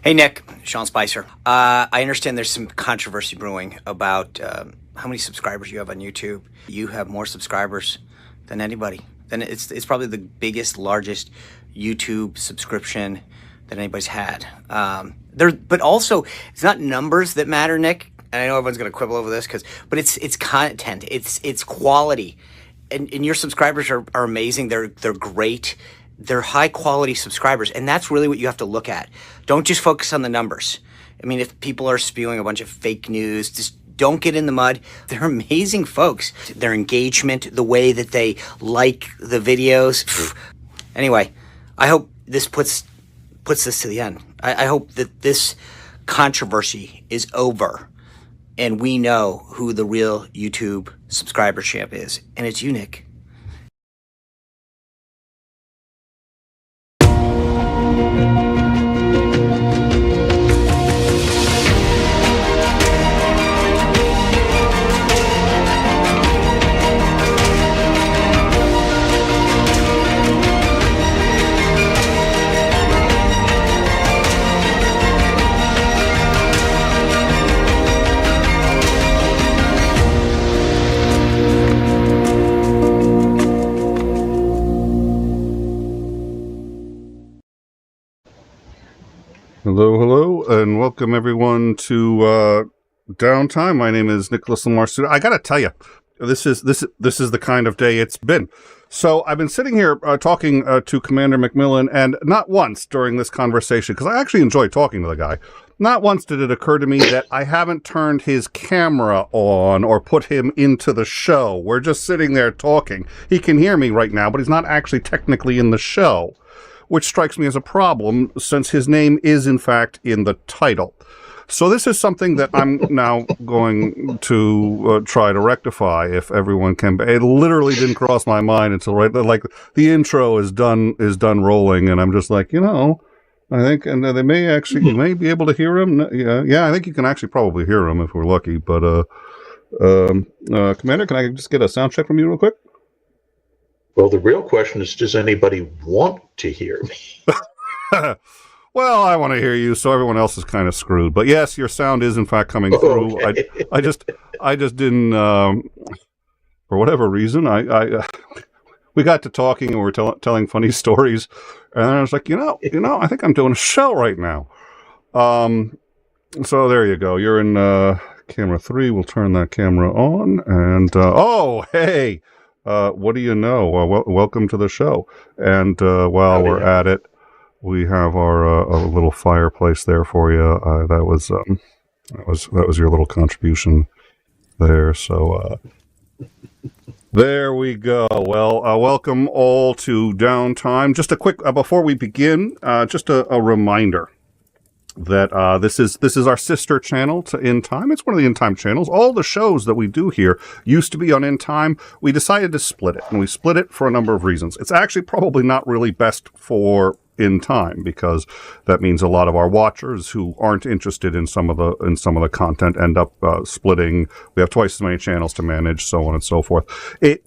Hey, Nick, Sean Spicer. I understand there's some controversy brewing about how many subscribers you have on YouTube. You have more subscribers than anybody. Then it's probably the biggest, largest YouTube subscription that anybody's had. But also, it's not numbers that matter, Nick. And I know everyone's going to quibble over this, but it's content. It's quality. And your subscribers are amazing. They're great. They're high quality subscribers, and that's really what you have to look at. Don't just focus on the numbers. I mean, if people are spewing a bunch of fake news, just don't get in the mud. They're amazing folks. Their engagement, the way that they like the videos. Anyway, I hope this puts this to the end. I hope that this controversy is over and we know who the real YouTube subscriber champ is, and it's you, Nick. Hello, and welcome everyone to Downtime. My name is 𝗢𝗍𝐵. I gotta tell you, this is the kind of day it's been. So I've been sitting here talking to Commander McMillan, and not once during this conversation, because I actually enjoy talking to the guy, not once did it occur to me that I haven't turned his camera on or put him into the show. We're just sitting there talking. He can hear me right now, but he's not actually technically in the show, which strikes me as a problem since his name is, in fact, in the title. So this is something that I'm now going to try to rectify if everyone can. It literally didn't cross my mind until right, like the intro is done rolling, and I'm just like, I think, and they may actually, you may be able to hear him. Yeah, I think you can actually probably hear him if we're lucky. But Commander, can I just get a sound check from you real quick? Well, the real question is, does anybody want to hear me? Well, I want to hear you, so everyone else is kind of screwed. But yes, your sound is in fact coming through. Okay. I just didn't, for whatever reason, we got to talking and we were telling funny stories, and I was like, I think I'm doing a show right now. So there you go. You're in camera 3. We'll turn that camera on, and oh, hey. What do you know? Welcome to the show. And while we're at it, we have our little fireplace there for you. That was your little contribution there. So there we go. Well, welcome all to Downtime. Just a quick before we begin, just a reminder that this is our sister channel to In Time. It's one of the In Time channels. All the shows that we do here used to be on In Time. We decided to split it, and we split it for a number of reasons. It's actually probably not really best for In Time, because that means a lot of our watchers who aren't interested in some of the content end up splitting. We have twice as many channels to manage, so on and so forth. It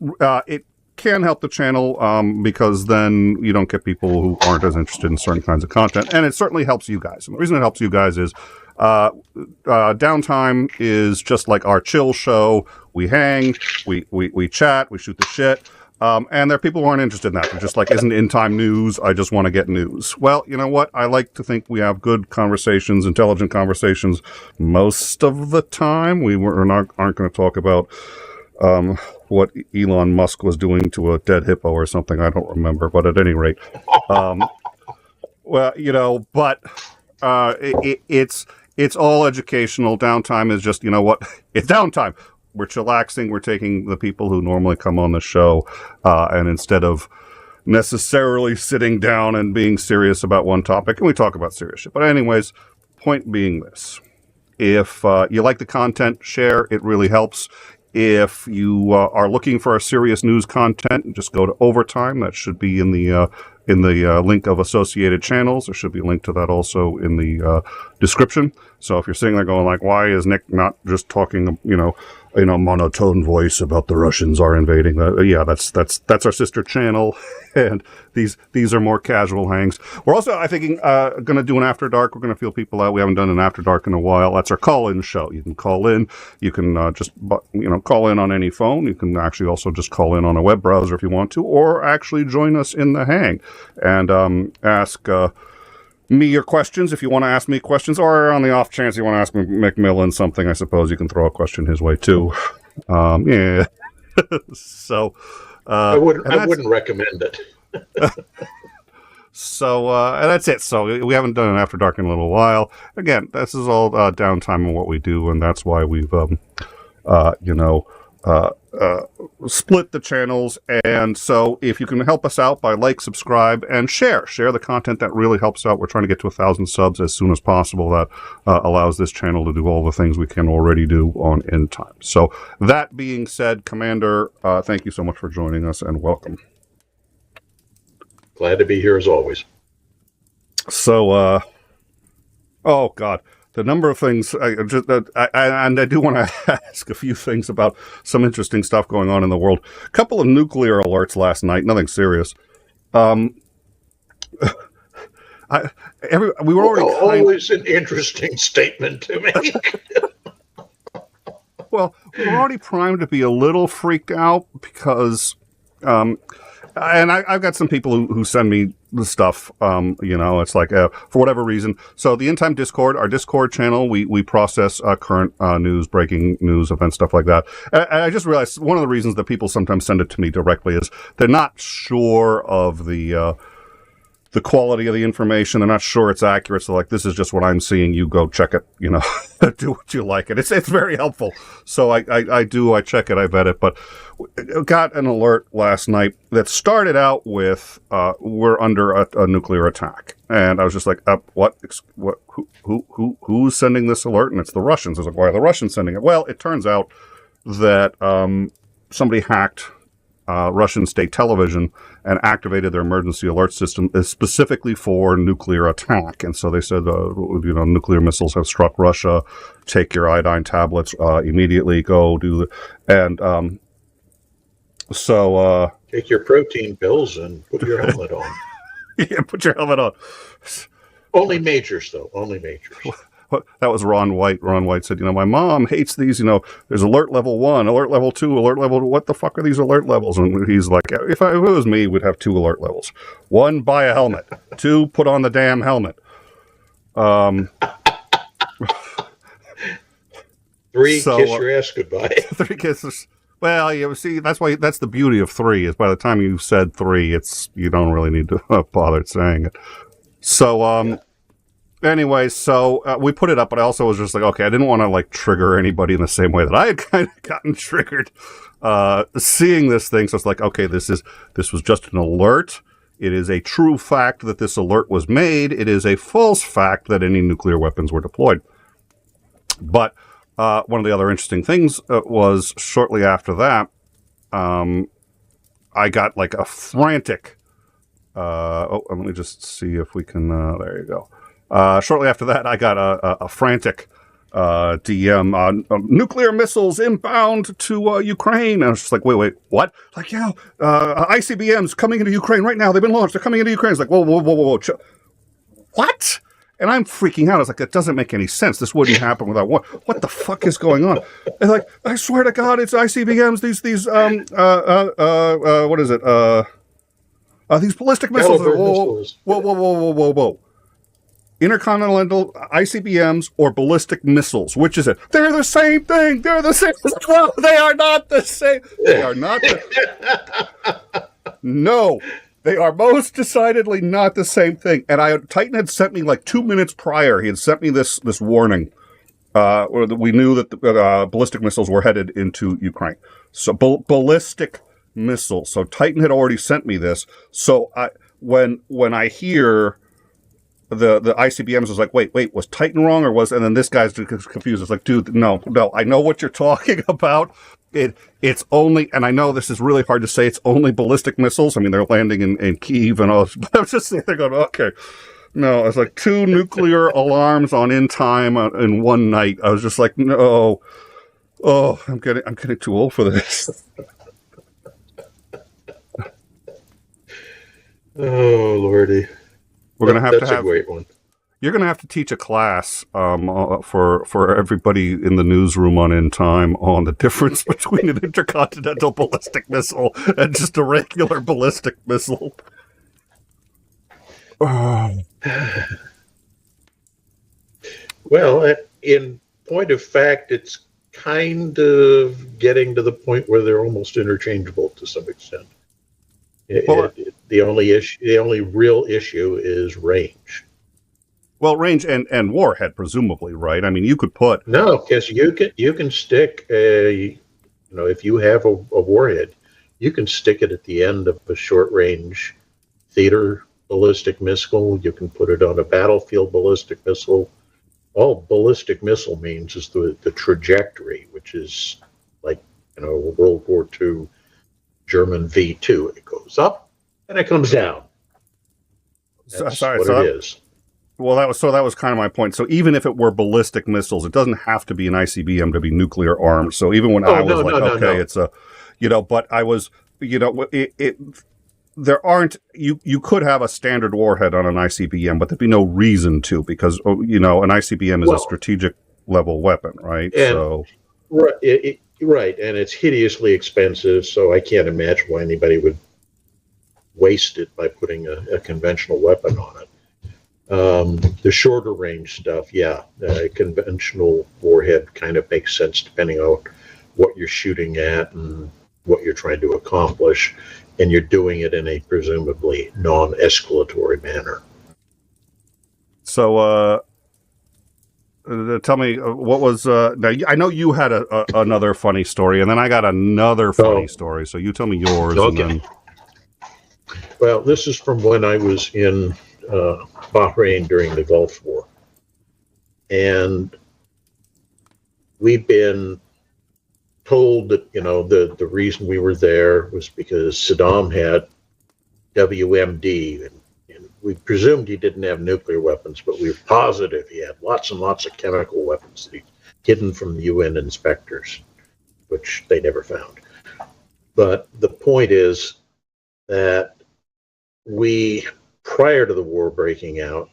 can help the channel because then you don't get people who aren't as interested in certain kinds of content, and it certainly helps you guys. And the reason it helps you guys is Downtime is just like our chill show. We hang, we chat, we shoot the shit, and there are people who aren't interested in that. They're just like, isn't In Time news? I just want to get news. Well, you know what? I like to think we have good conversations, intelligent conversations most of the time. Aren't going to talk about what Elon Musk was doing to a dead hippo or something. I don't remember, but at any rate, well, but it's all educational. Downtime is just, it's downtime. We're chillaxing. We're taking the people who normally come on the show, and instead of necessarily sitting down and being serious about one topic, and we talk about serious shit. But anyways, point being this: if you like the content, share. It really helps. If you are looking for our serious news content, just go to Overtime. That should be in the link of associated channels. There should be a link to that also in the description. So if you're sitting there going like, why is Nick not just talking, monotone voice about the Russians are invading. Yeah, that's our sister channel, and these are more casual hangs. We're also, I think, going to do an After Dark. We're going to feel people out. We haven't done an After Dark in a while. That's our call-in show. You can call in. You can just call in on any phone. You can actually also just call in on a web browser if you want to, or actually join us in the hang and ask me your questions if you want to ask me questions, or on the off chance you want to ask McMillan something, I suppose you can throw a question his way too. Yeah. So I wouldn't recommend it. So and that's it. So we haven't done an After Dark in a little while. Again, this is all downtime in what we do, and that's why we've split the channels. And so if you can help us out by subscribe, and share the content, that really helps out. We're trying to get to 1,000 subs as soon as possible. That allows this channel to do all the things we can already do on end time. So that being said, Commander, thank you so much for joining us, and welcome. Glad to be here as always. So oh God, the number of things, and I do want to ask a few things about some interesting stuff going on in the world. A couple of nuclear alerts last night, nothing serious. We were already always an interesting statement to make. Well, we were already primed to be a little freaked out because, and I've got some people who send me the stuff, it's like, for whatever reason. So the End Time Discord, our Discord channel, we process current news, breaking news, events, stuff like that. And I just realized one of the reasons that people sometimes send it to me directly is they're not sure of the quality of the information. They're not sure it's accurate. So like, this is just what I'm seeing. You go check it, do what you like. And it's very helpful. So I check it, I vet it, but got an alert last night that started out with, we're under a nuclear attack. And I was just like, what, who's sending this alert? And it's the Russians. I was like, why are the Russians sending it? Well, it turns out that, somebody hacked Russian state television and activated their emergency alert system specifically for nuclear attack. And so they said, nuclear missiles have struck Russia. Take your iodine tablets immediately. Go do and so take your protein pills and put your helmet on. Yeah, put your helmet on. Only majors, though. Only majors. That was Ron White. Ron White said, my mom hates these, there's alert level 1, alert level 2, alert level, what the fuck are these alert levels? And he's like, if it was me, we'd have 2 alert levels. 1, buy a helmet. 2, put on the damn helmet. 3, kiss your ass goodbye. 3 kisses. Well, yeah, see, that's the beauty of 3, is by the time you said 3, you don't really need to bother saying it. So, anyway, so we put it up, but I also was just like, okay, I didn't want to trigger anybody in the same way that I had kind of gotten triggered seeing this thing. So it's like, okay, this was just an alert. It is a true fact that this alert was made. It is a false fact that any nuclear weapons were deployed. But one of the other interesting things was shortly after that, I got a frantic. Let me just see if we can. There you go. Shortly after that, I got a frantic DM, nuclear missiles inbound to Ukraine. And I was just like, wait, what? Like, ICBMs coming into Ukraine right now. They've been launched. They're coming into Ukraine. It's like, whoa. What? And I'm freaking out. I was like, that doesn't make any sense. This wouldn't happen without what the fuck is going on? And I swear to God, it's ICBMs. These what is it? These ballistic missiles. Whoa. Intercontinental ICBMs or ballistic missiles. Which is it? They're the same thing. They're the same. No, they are not the same. They are not No, they are most decidedly not the same thing. And Titan had sent me 2 minutes prior. He had sent me this warning. We knew that the ballistic missiles were headed into Ukraine. So ballistic missiles. So Titan had already sent me this. So when I hear the ICBMs, was like, wait, was Titan wrong or was? And then this guy's confused. It's like, dude, no, I know what you're talking about. It's only, and I know this is really hard to say, it's only ballistic missiles. I mean, they're landing in Kyiv and all this, but I was just sitting there going, okay. No, it's 2 nuclear alarms on in time in one night. I was just like, no. Oh, I'm getting too old for this. Oh, Lordy. We're going to have to That's a great one. You're going to have to teach a class for everybody in the newsroom on In Time on the difference between an intercontinental ballistic missile and just a regular ballistic missile. Well, in point of fact, it's kind of getting to the point where they're almost interchangeable to some extent. The only real issue is range. Well, range and warhead, presumably, right? I mean, you could put because you can stick if you have a warhead, you can stick it at the end of a short range theater ballistic missile. You can put it on a battlefield ballistic missile. All ballistic missile means is the trajectory, which is like World War II German V2. It goes up and it comes down. That's what it is. Well, that was kind of my point. So even if it were ballistic missiles, it doesn't have to be an ICBM to be nuclear armed. So even when it's a, but I was, there aren't, you could have a standard warhead on an ICBM, but there'd be no reason to, because, an ICBM is a strategic level weapon, right? Right. And it's hideously expensive. So I can't imagine why anybody would waste it by putting a conventional weapon on it. The shorter range stuff, conventional warhead kind of makes sense depending on what you're shooting at and what you're trying to accomplish, and you're doing it in a presumably non-escalatory manner. So, tell me, what was, now I know you had another funny story, and then I got another funny story, so you tell me yours. Okay. And then... Well, this is from when I was in Bahrain during the Gulf War. And we've been told that, the reason we were there was because Saddam had WMD, and we presumed he didn't have nuclear weapons, but we were positive he had lots and lots of chemical weapons that he'd hidden from the UN inspectors, which they never found. But the point is that we, prior to the war breaking out,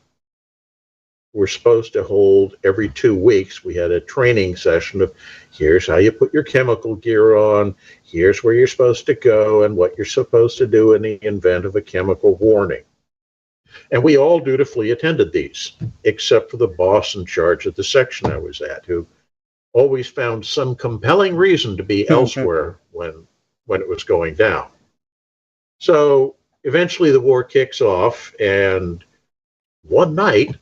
we're supposed to hold every 2 weeks. We had a training session of here's how you put your chemical gear on, here's where you're supposed to go, and what you're supposed to do in the event of a chemical warning. And we all dutifully attended these, except for the boss in charge of the section I was at, who always found some compelling reason to be elsewhere when it was going down. So eventually the war kicks off, and one night,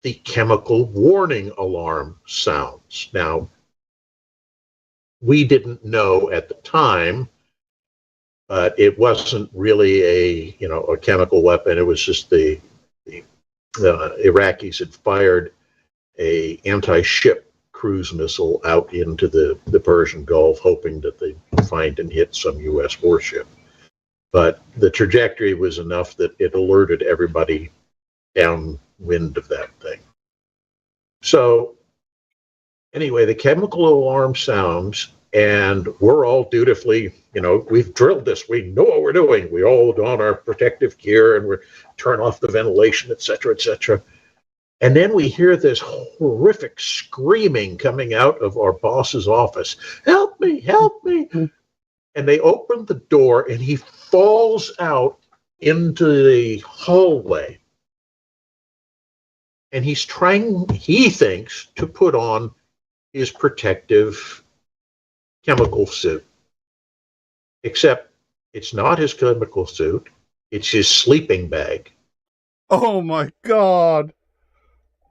the chemical warning alarm sounds. Now, we didn't know at the time, but it wasn't really a chemical weapon. It was just the Iraqis had fired a anti-ship cruise missile out into the Persian Gulf, hoping that they'd find and hit some U.S. warship. But the trajectory was enough that it alerted everybody downwind of that thing. So anyway, the chemical alarm sounds, and we're all dutifully, we've drilled this. We know what we're doing. We all don our protective gear, and we turn off the ventilation, et cetera, et cetera. And then we hear this horrific screaming coming out of our boss's office. Help me, help me. And they open the door, and he falls out into the hallway. And he's trying, he thinks, to put on his protective chemical suit. Except it's not his chemical suit, it's his sleeping bag. Oh my God.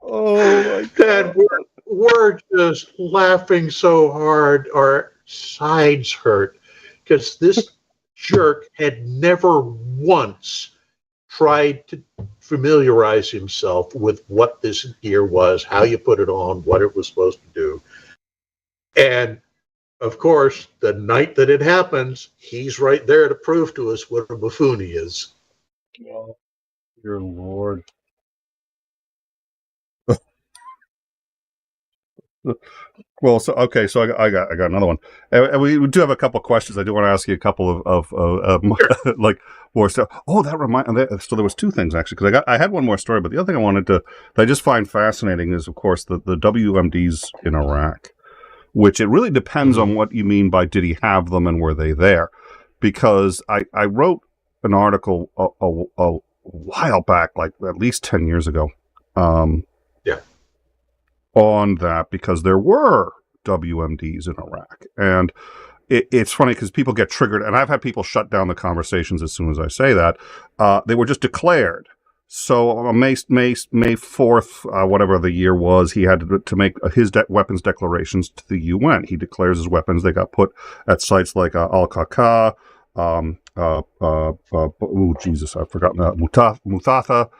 Oh my God. And we're just laughing so hard, our sides hurt, because this jerk had never once tried to familiarize himself with what this gear was, how you put it on, what it was supposed to do. And of course, the night that it happens, he's right there to prove to us what a buffoon he is. Oh, dear Lord. Well, so okay, so I got another one. And we do have a couple of questions. I do want to ask you a couple of Sure. like more stuff. Oh, so there was two things actually, because I had one more story, but the other thing that I just find fascinating is, of course, the WMDs in Iraq, which it really depends on what you mean by did he have them and were they there, because I wrote an article a while back, like at least 10 years ago. On that, because there were WMDs in Iraq. And it's funny because people get triggered, and I've had people shut down the conversations as soon as I say that. They were just declared. So on May 4th, whatever the year was, he had to make his weapons declarations to the UN. He declares his weapons. They got put at sites like Al-Qaqa, Jesus, I've forgotten that, 𝗬𝗎𝗲,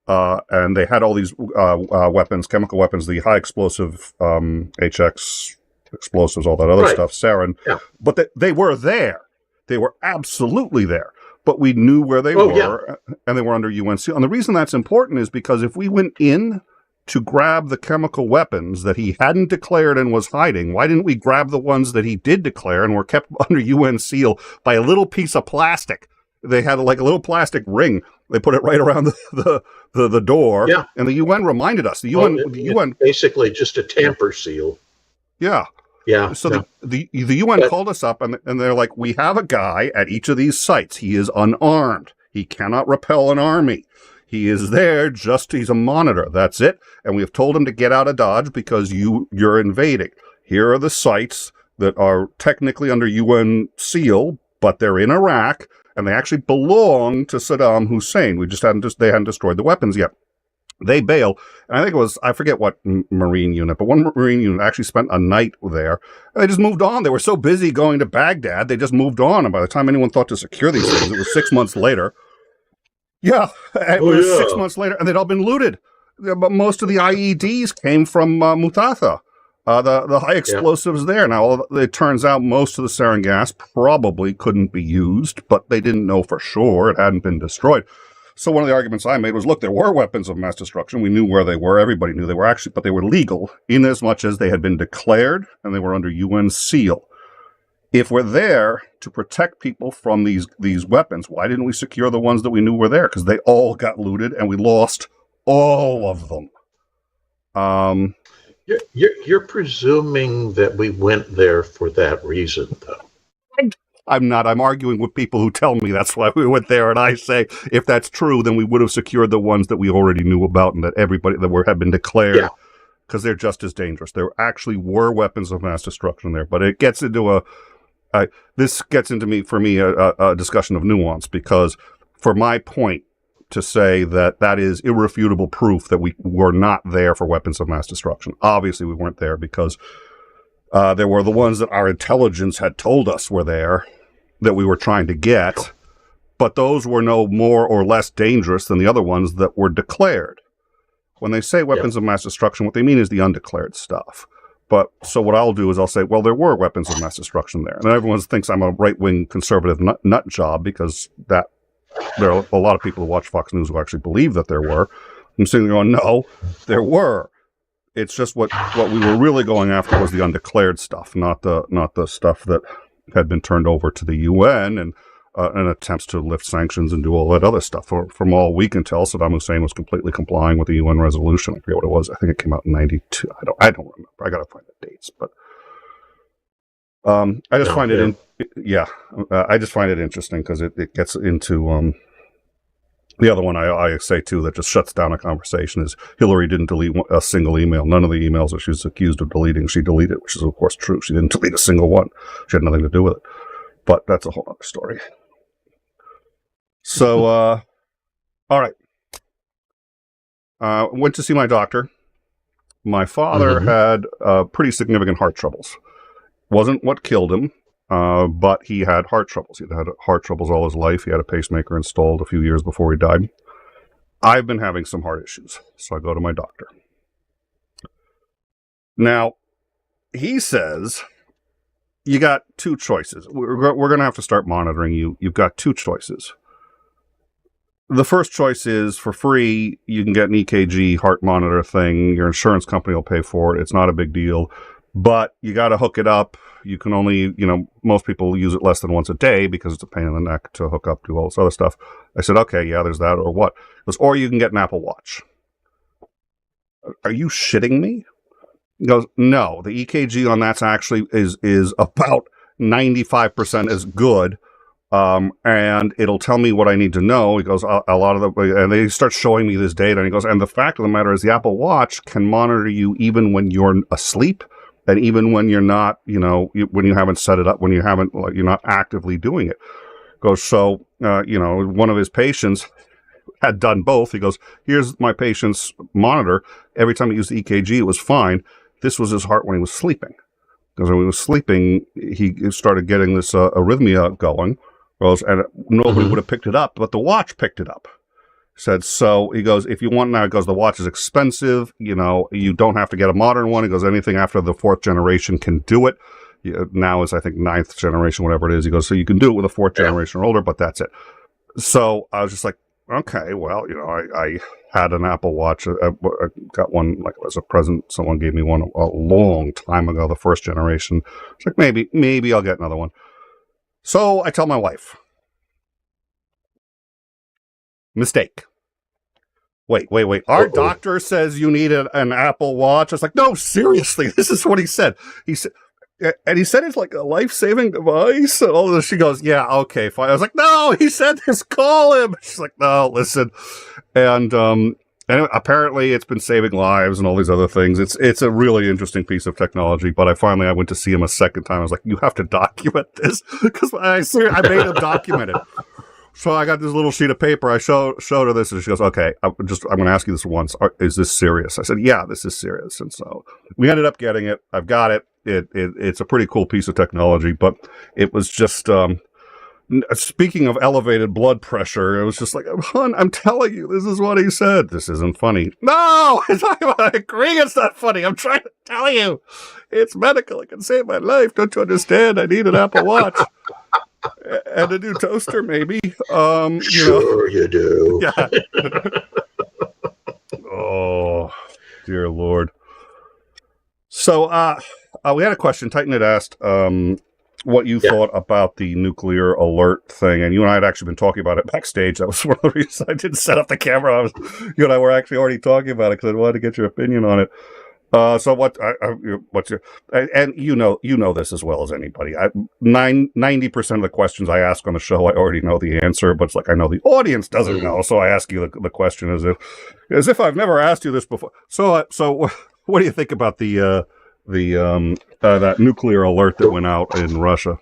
and they had all these weapons, chemical weapons, the high explosive HX explosives, all that other stuff, sarin. Yeah. But they were there. They were absolutely there. But we knew where they were, and they were under UN seal. And the reason that's important is because if we went in to grab the chemical weapons that he hadn't declared and was hiding, why didn't we grab the ones that he did declare and were kept under UN seal by a little piece of plastic? They had like a little plastic ring. They put it right around the door. Yeah. And the UN reminded us. The UN basically just a tamper seal. Yeah. Yeah. So the UN called us up and they're like, we have a guy at each of these sites. He is unarmed. He cannot repel an army. He is there he's a monitor. That's it. And we have told him to get out of Dodge because you're invading. Here are the sites that are technically under UN seal, but they're in Iraq. And they actually belong to Saddam Hussein. They hadn't destroyed the weapons yet. They bail. And I think it was, I forget what Marine unit, but one Marine unit actually spent a night there. And they just moved on. They were so busy going to Baghdad, they just moved on. And by the time anyone thought to secure these things, it was 6 months later. Yeah, it was 6 months later, and they'd all been looted. But most of the IEDs came from 𝗬𝗎𝗲. The high explosives there. Now, it turns out most of the sarin gas probably couldn't be used, but they didn't know for sure. It hadn't been destroyed. So one of the arguments I made was, look, there were weapons of mass destruction. We knew where they were. Everybody knew they were actually, but they were legal in as much as they had been declared and they were under UN seal. If we're there to protect people from these weapons, why didn't we secure the ones that we knew were there? Because they all got looted and we lost all of them. You're presuming that we went there for that reason, though. I'm not. I'm arguing with people who tell me that's why we went there. And I say, if that's true, then we would have secured the ones that we already knew about and that everybody that had been declared, because they're just as dangerous. There actually were weapons of mass destruction there. But it gets into this gets into for me, a discussion of nuance, because for my point, to say that is irrefutable proof that we were not there for weapons of mass destruction. Obviously, we weren't there because there were the ones that our intelligence had told us were there that we were trying to get, but those were no more or less dangerous than the other ones that were declared. When they say weapons of mass destruction, what they mean is the undeclared stuff. But so what I'll do is I'll say, well, there were weapons of mass destruction there. And everyone thinks I'm a right-wing conservative nut job because there are a lot of people who watch Fox News who actually believe that there were. I'm sitting there going, no, there were. It's just what we were really going after was the undeclared stuff, not the stuff that had been turned over to the UN and attempts to lift sanctions and do all that other stuff. From all we can tell, Saddam Hussein was completely complying with the UN resolution. I forget what it was. I think it came out in 92. I don't remember. I got to find the dates, but I just find I just find it interesting because it gets into the other one I say too that just shuts down a conversation is Hillary didn't delete a single email. None of the emails that she was accused of deleting, she deleted, which is of course true. She didn't delete a single one. She had nothing to do with it. But that's a whole other story. So, all right. Went to see my doctor. My father had pretty significant heart troubles. Wasn't what killed him, but he had heart troubles. He'd had heart troubles all his life. He had a pacemaker installed a few years before he died. I've been having some heart issues, so I go to my doctor. Now, he says, you got two choices. We're going to have to start monitoring you. You've got two choices. The first choice is for free. You can get an EKG heart monitor thing. Your insurance company will pay for it. It's not a big deal. but you got to hook it up. You can only, most people use it less than once a day because it's a pain in the neck to hook up to all this other stuff. I said, okay, yeah, there's that, or what? He goes, or you can get an Apple Watch. Are you shitting me? He goes, no, the EKG on that's actually is about 95% as good. And it'll tell me what I need to know. He goes, a lot of and they start showing me this data. And he goes, and the fact of the matter is the Apple Watch can monitor you even when you're asleep. And even when you're not, when you haven't set it up, when you're not actively doing it. Goes, so, one of his patients had done both. He goes, here's my patient's monitor. Every time he used the EKG, it was fine. This was his heart when he was sleeping. Because when he was sleeping, he started getting this arrhythmia going. Goes, and nobody would have picked it up, but the watch picked it up. Said, so he goes, if you want now, he goes, the watch is expensive. You don't have to get a modern one. He goes, anything after the 4th generation can do it. Now is, I think, 9th generation, whatever it is. He goes, so you can do it with a 4th generation or older, but that's it. So I was just like, okay, well, I had an Apple Watch. I got one like as a present. Someone gave me one a long time ago, the 1st generation. It's like, maybe I'll get another one. So I tell my wife, mistake. Wait. Our doctor says you need an Apple Watch. I was like, no, seriously, this is what he said. He said it's like a life-saving device. And all this. She goes, yeah, okay, fine. I was like, no, he said this. Call him. She's like, no, listen. And anyway, apparently it's been saving lives and all these other things. It's a really interesting piece of technology. But I went to see him a second time. I was like, you have to document this because I made him document it. So I got this little sheet of paper. I showed her this, and she goes, okay, I'm going to ask you this once. Is this serious? I said, yeah, this is serious. And so we ended up getting it. I've got it. It's a pretty cool piece of technology, but it was just, speaking of elevated blood pressure, it was just like, hon, I'm telling you, this is what he said. This isn't funny. No, I agree it's not funny. I'm trying to tell you. It's medical. It can save my life. Don't you understand? I need an Apple Watch. And a new toaster, maybe. Sure you do. Yeah. Oh, dear Lord. So, we had a question. Titan had asked what you thought about the nuclear alert thing, and you and I had actually been talking about it backstage. That was one of the reasons I didn't set up the camera. You and I were actually already talking about it because I wanted to get your opinion on it. So what's your, and you know this as well as anybody. 90% of the questions I ask on the show, I already know the answer, but it's like, I know the audience doesn't know. So I ask you the question as if I've never asked you this before. So what do you think about that nuclear alert that went out in Russia?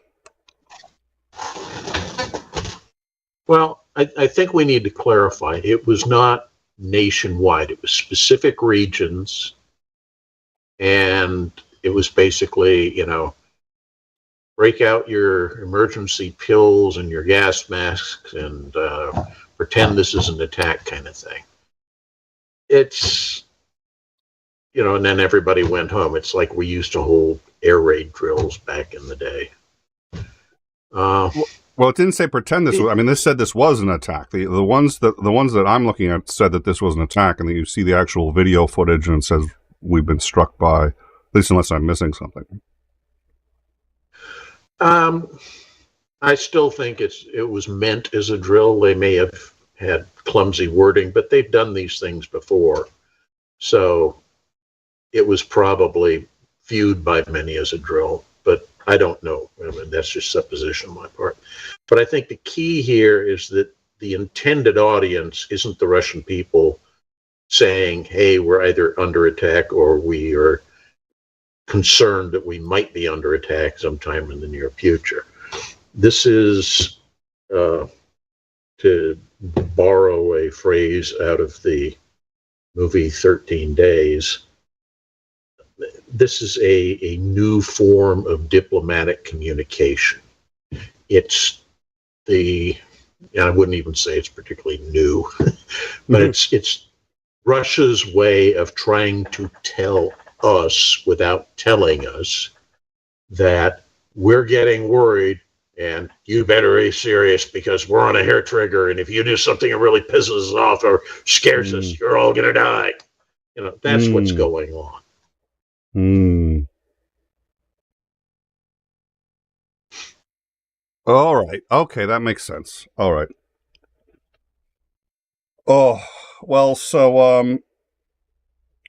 Well, I think we need to clarify. It was not nationwide. It was specific regions. And it was basically, break out your emergency pills and your gas masks and pretend this is an attack kind of thing. It's, and then everybody went home. It's like we used to hold air raid drills back in the day. Well, it didn't say pretend this was. I mean, this said this was an attack. The ones that I'm looking at said that this was an attack, and then you see the actual video footage, and it says we've been struck by. At least unless I'm missing something. I still think it was meant as a drill. They may have had clumsy wording, but they've done these things before, so it was probably viewed by many as a drill. But I don't know. I mean, that's just supposition on my part. But I think the key here is that the intended audience isn't the Russian people saying, hey, we're either under attack or we are concerned that we might be under attack sometime in the near future. This is, to borrow a phrase out of the movie 13 Days, this is a new form of diplomatic communication. It's I wouldn't even say it's particularly new, but it's Russia's way of trying to tell us without telling us that we're getting worried and you better be serious because we're on a hair trigger, and if you do something that really pisses us off or scares us, you're all going to die. That's what's going on. All right. Okay, that makes sense. All right. Oh, well, so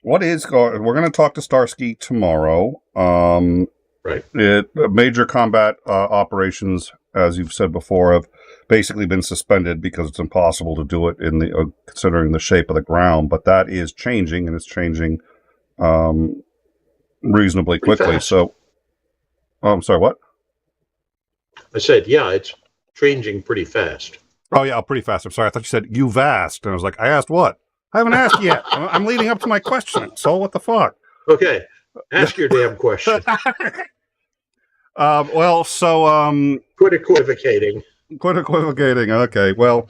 what is going? We're going to talk to Starsky tomorrow. Right. Major combat operations, as you've said before, have basically been suspended because it's impossible to do it in the considering the shape of the ground. But that is changing, and it's changing reasonably quickly. So, I'm sorry, what? I said, yeah, it's changing pretty fast. Oh, yeah, pretty fast. I'm sorry. I thought you said you've asked. And I was like, I asked what? I haven't asked yet. I'm leading up to my question. So what the fuck? Okay. Ask your damn question. Well, so... Quit equivocating. Quit equivocating. Okay, well...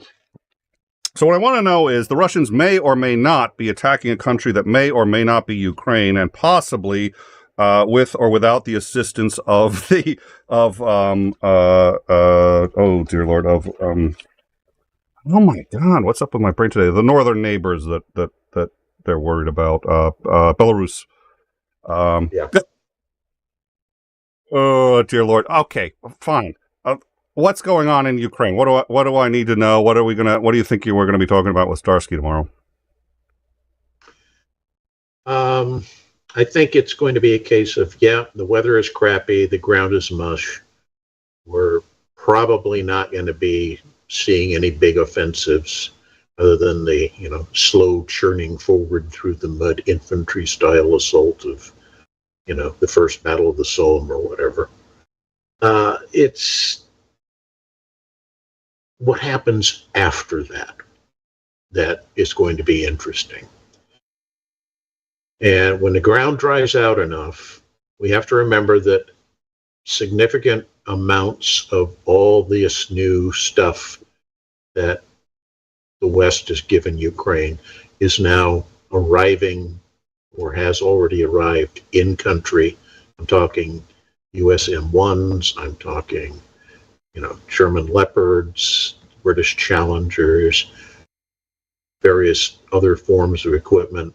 So what I want to know is the Russians may or may not be attacking a country that may or may not be Ukraine, and possibly... with or without the assistance of the oh dear Lord, oh my God, what's up with my brain today? The northern neighbors that they're worried about, Belarus. Yeah. Oh dear Lord. Okay, fine. What's going on in Ukraine? What do I need to know? What do you think we're gonna be talking about with Starsky tomorrow? I think it's going to be a case of, yeah, the weather is crappy, the ground is mush. We're probably not going to be seeing any big offensives other than the, slow churning forward through the mud infantry style assault of, the first Battle of the Somme or whatever. It's what happens after that is going to be interesting. And when the ground dries out enough, we have to remember that significant amounts of all this new stuff that the West has given Ukraine is now arriving or has already arrived in country. I'm talking US M1s, I'm talking, German Leopards, British Challengers, various other forms of equipment,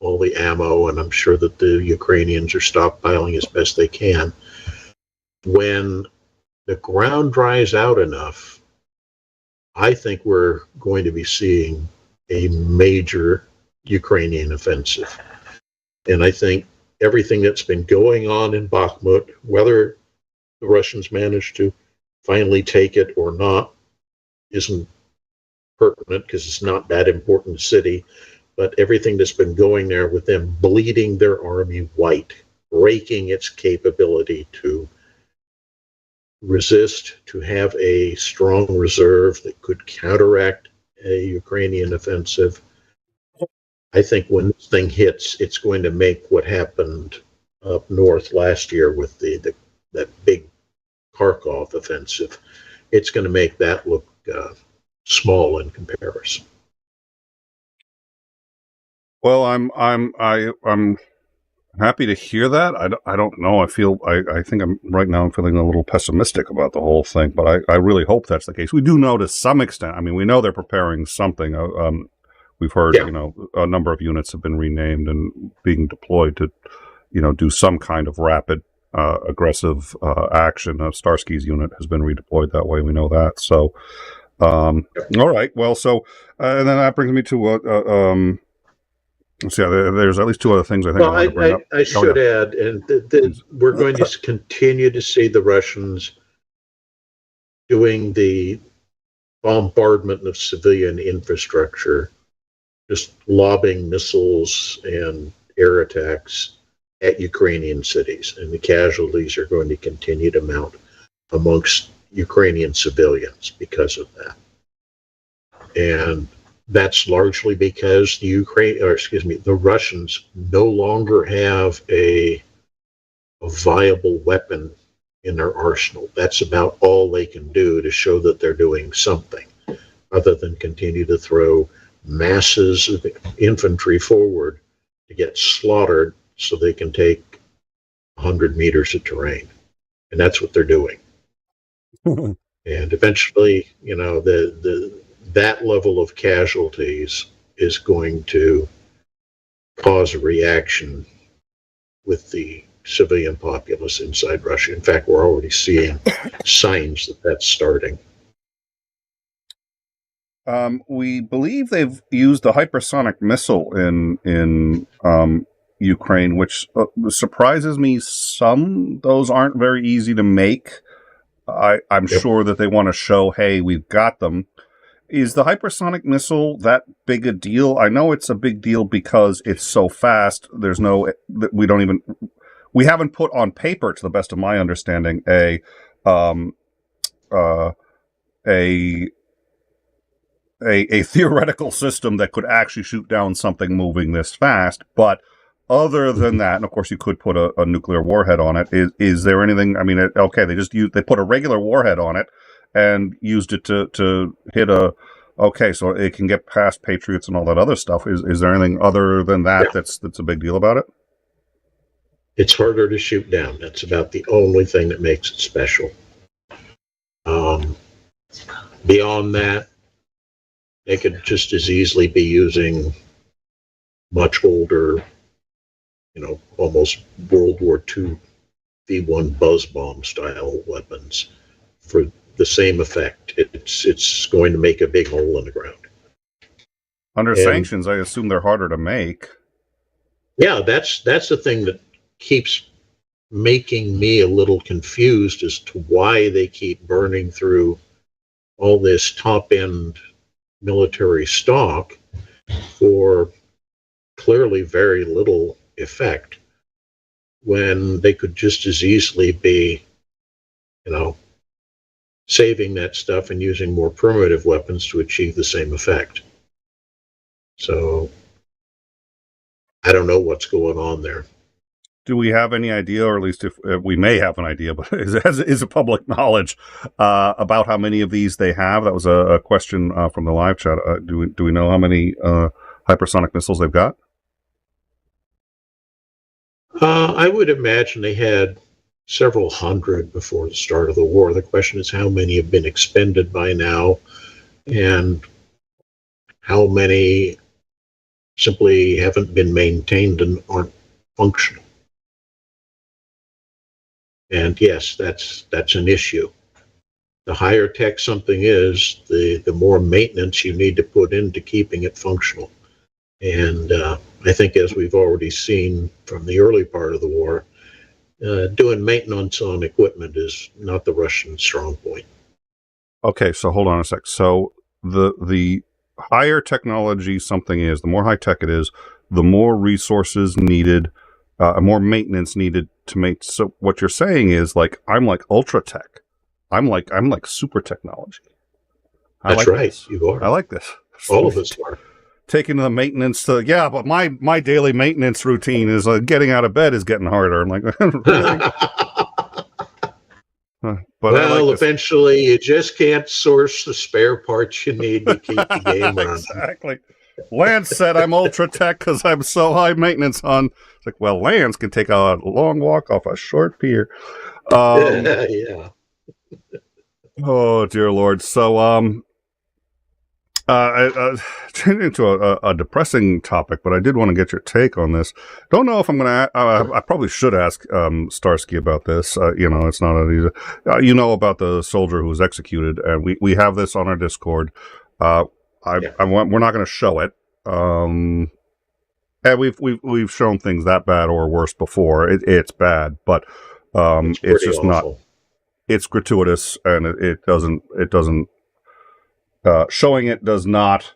all the ammo, and I'm sure that the Ukrainians are stockpiling as best they can. When the ground dries out enough, I think we're going to be seeing a major Ukrainian offensive. And I think everything that's been going on in Bakhmut, whether the Russians manage to finally take it or not, isn't pertinent because it's not that important a city. But everything that's been going there with them bleeding their army white, breaking its capability to resist, to have a strong reserve that could counteract a Ukrainian offensive. I think when this thing hits, it's going to make what happened up north last year with that big Kharkov offensive. It's going to make that look small in comparison. Well, I'm happy to hear that. I don't know. I think I'm feeling a little pessimistic about the whole thing, but I really hope that's the case. We do know to some extent. I mean, we know they're preparing something. We've heard, a number of units have been renamed and being deployed to, do some kind of rapid, aggressive action. Starsky's unit has been redeployed that way. We know that. So, all right. Well, so, and then that brings me to, so yeah, there's at least two other things I think I want to bring up. I should add, and we're going to continue to see the Russians doing the bombardment of civilian infrastructure, just lobbing missiles and air attacks at Ukrainian cities, and the casualties are going to continue to mount amongst Ukrainian civilians because of that. And that's largely because the Russians no longer have a viable weapon in their arsenal. That's about all they can do to show that they're doing something, other than continue to throw masses of infantry forward to get slaughtered so they can take 100 meters of terrain. And that's what they're doing. And eventually, that level of casualties is going to cause a reaction with the civilian populace inside Russia. In fact, we're already seeing signs that that's starting. We believe they've used a hypersonic missile in Ukraine, which surprises me. Those aren't very easy to make. I'm sure that they want to show, hey, we've got them. Is the hypersonic missile that big a deal? I know it's a big deal because it's so fast. We haven't put on paper, to the best of my understanding, a theoretical system that could actually shoot down something moving this fast. But other than that, and of course you could put a nuclear warhead on it, is there anything? I mean, they put a regular warhead on it and used it to hit so it can get past Patriots and all that other stuff. Is there anything other than that that's a big deal about it? It's harder to shoot down. That's about the only thing that makes it special. Beyond that, they could just as easily be using much older, almost World War II V1 buzz bomb style weapons for the same effect. It's going to make a big hole in the ground. Under sanctions, I assume they're harder to make. Yeah, that's the thing that keeps making me a little confused as to why they keep burning through all this top-end military stock for clearly very little effect, when they could just as easily be, saving that stuff and using more primitive weapons to achieve the same effect. So I don't know what's going on there. Do we have any idea, or at least if we may have an idea, but is it public knowledge about how many of these they have? That was a question from the live chat. Do we know how many hypersonic missiles they've got? I would imagine they had several hundred before the start of the war. The question is how many have been expended by now, and how many simply haven't been maintained and aren't functional. And yes, that's an issue. The higher tech something is, the more maintenance you need to put into keeping it functional. And I think, as we've already seen from the early part of the war, doing maintenance on equipment is not the Russian strong point. Okay, so hold on a sec. So the higher technology something is, the more high tech it is, the more resources needed, more maintenance needed to make. So what you're saying is, like, I'm like ultra tech. I'm like super technology. That's right. You are. I like this. All of us are. Taking the maintenance to, but my daily maintenance routine is getting out of bed is getting harder. I'm like, really? But eventually you just can't source the spare parts you need to keep the game running. Exactly. Lance said I'm ultra tech because I'm so high maintenance on. It's like, well, Lance can take a long walk off a short pier. Yeah. Oh dear Lord. So turning into a depressing topic, but I did want to get your take on this. Don't know if I'm going to. I probably should ask Starsky about this. It's not an easy. About the soldier who was executed, and we have this on our Discord. We're not going to show it. And we've shown things that bad or worse before. It's bad, but it's just awful. Not. It's gratuitous, and it doesn't. Showing it does not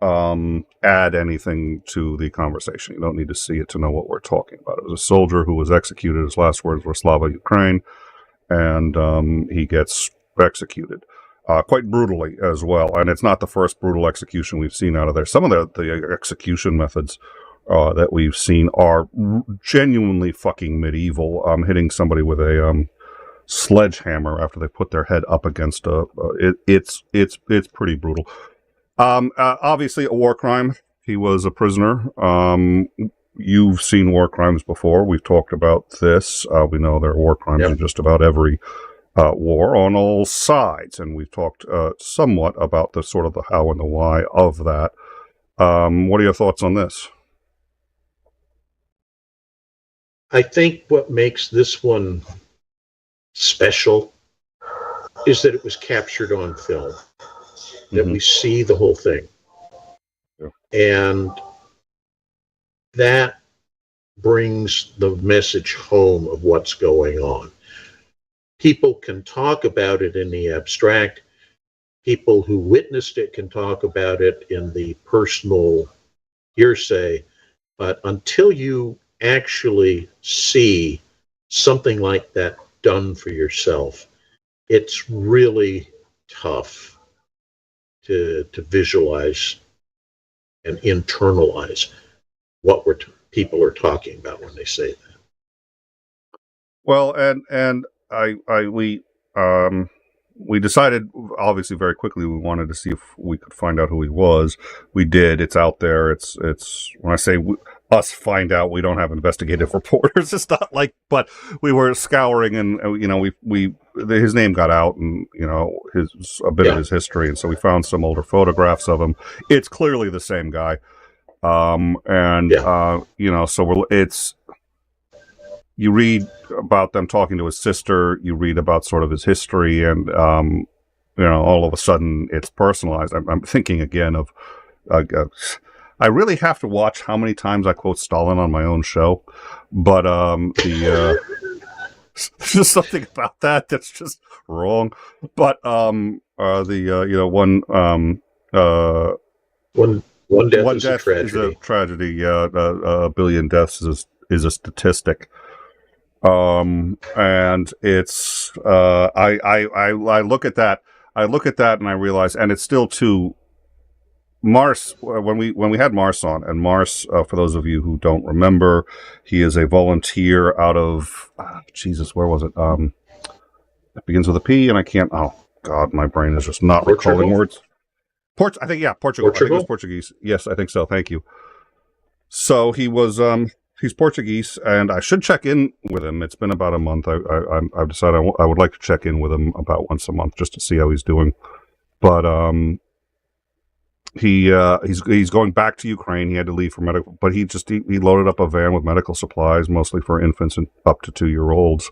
add anything to the conversation. You don't need to see it to know what we're talking about. It was a soldier who was executed. His last words were "Slava Ukraine," and he gets executed quite brutally as well. And it's not the first brutal execution we've seen out of there. Some of the execution methods that we've seen are genuinely fucking medieval. Hitting somebody with a sledgehammer after they put their head up against it's pretty brutal. Obviously a war crime. He was a prisoner. You've seen war crimes before. We've talked about this. We know there are war crimes in just about every war on all sides, and we've talked somewhat about the sort of the how and the why of that. What are your thoughts on this? I think what makes this one special is that it was captured on film, that we see the whole thing. Yeah. And that brings the message home of what's going on. People can talk about it in the abstract. People who witnessed it can talk about it in the personal hearsay. But until you actually see something like that done for yourself, it's really tough to visualize and internalize what people are talking about when they say that. Well, and we decided, obviously, very quickly we wanted to see if we could find out who he was. We did. It's out there. It's when I say us find out, we don't have investigative reporters. It's not like, but we were scouring, and his name got out, and a bit of his history, and so we found some older photographs of him. It's clearly the same guy, so you read about them talking to his sister, you read about sort of his history, and, all of a sudden it's personalized. I'm thinking again of, I really have to watch how many times I quote Stalin on my own show, but there's just something about that that's just wrong. But one death is a tragedy. A billion deaths is a statistic. And it's, I look at that and I realize, and it's still too, Mars, when we had Mars on, and Mars, for those of you who don't remember, he is a volunteer out of, where was it? It begins with a P, and I can't, oh God, my brain is just not recalling words. Portugal. I think it was Portuguese. Yes, I think so. Thank you. So he was, he's Portuguese, and I should check in with him. It's been about a month. I've decided I would like to check in with him about once a month just to see how he's doing. But he's going back to Ukraine. He had to leave for medical, but he loaded up a van with medical supplies, mostly for infants and up to 2-year-olds,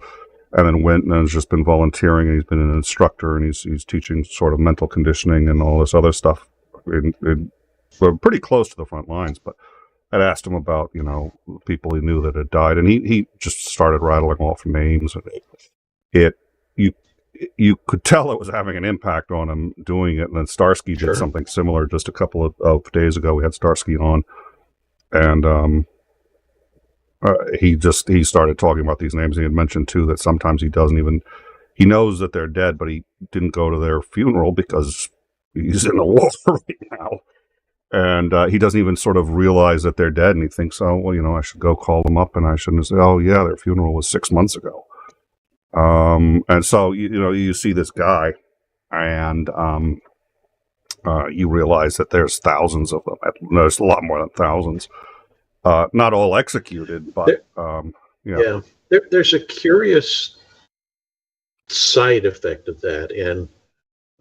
and then went and has just been volunteering. And he's been an instructor, and he's teaching sort of mental conditioning and all this other stuff. We're pretty close to the front lines, but I'd asked him about, people he knew that had died, and he just started rattling off names. And you could tell it was having an impact on him doing it. And then Starsky did something similar just a couple of days ago. We had Starsky on, and he started talking about these names. He had mentioned too that sometimes he knows that they're dead, but he didn't go to their funeral because he's in the war right now. And he doesn't even sort of realize that they're dead, and he thinks, oh, well, I should go call them up, and I shouldn't say, oh, yeah, their funeral was 6 months ago. And so, you see this guy, and you realize that there's thousands of them. There's a lot more than thousands. Not all executed, but, Yeah, there's a curious side effect of that, and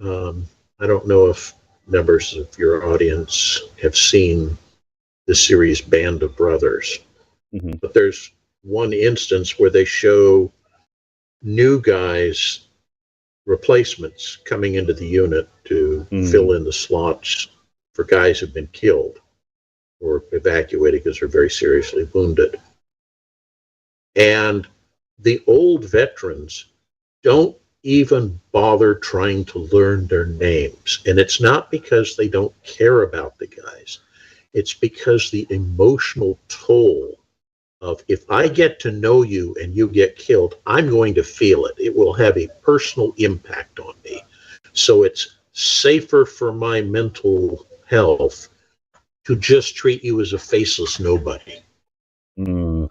I don't know if members of your audience have seen the series Band of Brothers. Mm-hmm. But there's one instance where they show new guys, replacements, coming into the unit to fill in the slots for guys who've been killed or evacuated because they're very seriously wounded. And the old veterans don't even bother trying to learn their names. And it's not because they don't care about the guys. It's because the emotional toll of, if I get to know you and you get killed, I'm going to feel it. It will have a personal impact on me. So it's safer for my mental health to just treat you as a faceless nobody. Mm.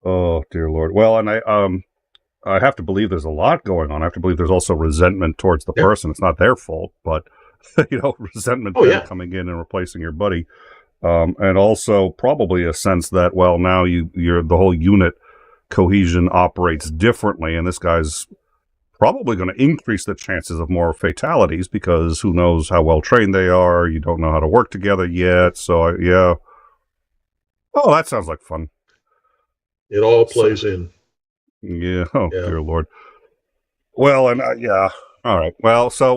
Oh, dear Lord. Well, and I have to believe there's a lot going on. I have to believe there's also resentment towards the person. It's not their fault, but, resentment coming in and replacing your buddy. And also probably a sense that, well, now you're the whole unit cohesion operates differently, and this guy's probably going to increase the chances of more fatalities because who knows how well trained they are. You don't know how to work together yet. So, Oh, that sounds like fun. It all plays in. Yeah. Oh, yeah. Dear Lord. Well, and yeah. All right. Well, so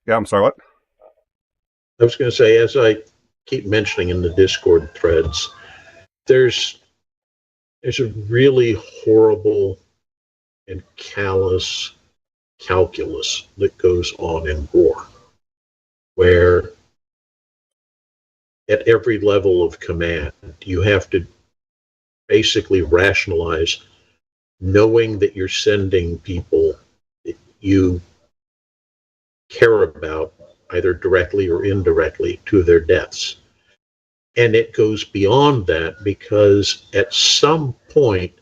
yeah, I'm sorry, what? I was going to say, as I keep mentioning in the Discord threads, there's a really horrible and callous calculus that goes on in war, where at every level of command, you have to basically rationalize knowing that you're sending people that you care about, either directly or indirectly, to their deaths. And it goes beyond that, because at some point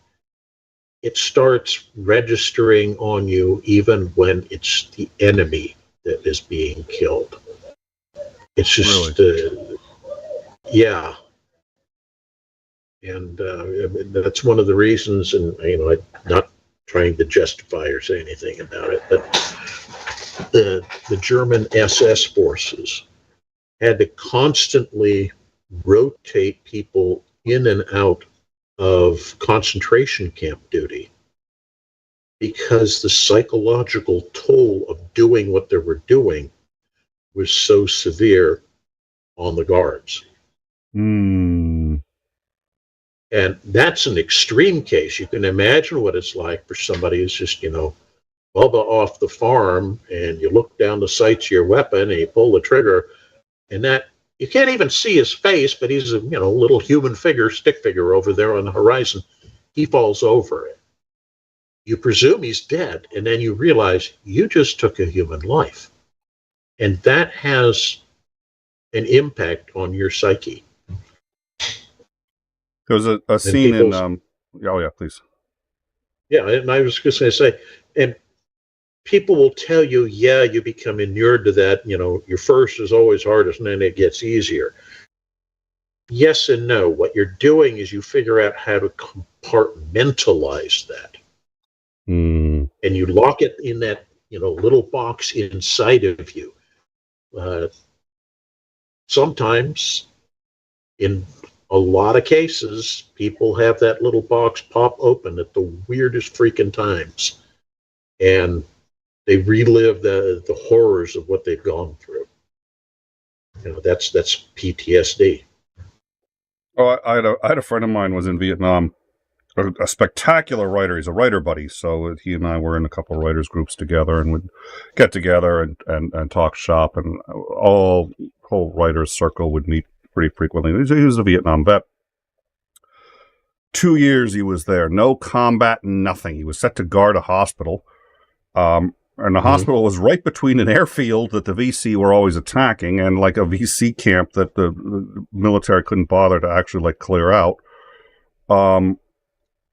it starts registering on you even when it's the enemy that is being killed. It's just, really? Yeah. And that's one of the reasons, and I'm not trying to justify or say anything about it, but the German SS forces had to constantly rotate people in and out of concentration camp duty because the psychological toll of doing what they were doing was so severe on the guards. And that's an extreme case. You can imagine what it's like for somebody who's just, Bubba off the farm, and you look down the sights of your weapon and you pull the trigger, and that you can't even see his face, but he's a little human figure, stick figure over there on the horizon. He falls over it. You presume he's dead, and then you realize you just took a human life. And that has an impact on your psyche. There was a scene in oh yeah, please. Yeah, and I was just going to say, and people will tell you, yeah, you become inured to that. Your first is always hardest, and then it gets easier. Yes and no. What you're doing is you figure out how to compartmentalize that. And you lock it in that, little box inside of you. Sometimes, in a lot of cases, people have that little box pop open at the weirdest freaking times, and they relive the horrors of what they've gone through. That's PTSD. Oh, I had a friend of mine was in Vietnam, a spectacular writer. He's a writer buddy, so he and I were in a couple of writers groups together, and would get together and talk shop, and whole writers circle would meet pretty frequently. He was a Vietnam vet. 2 years he was there, no combat, nothing. He was set to guard a hospital, and the hospital was right between an airfield that the VC were always attacking, and like a VC camp that the military couldn't bother to actually clear out.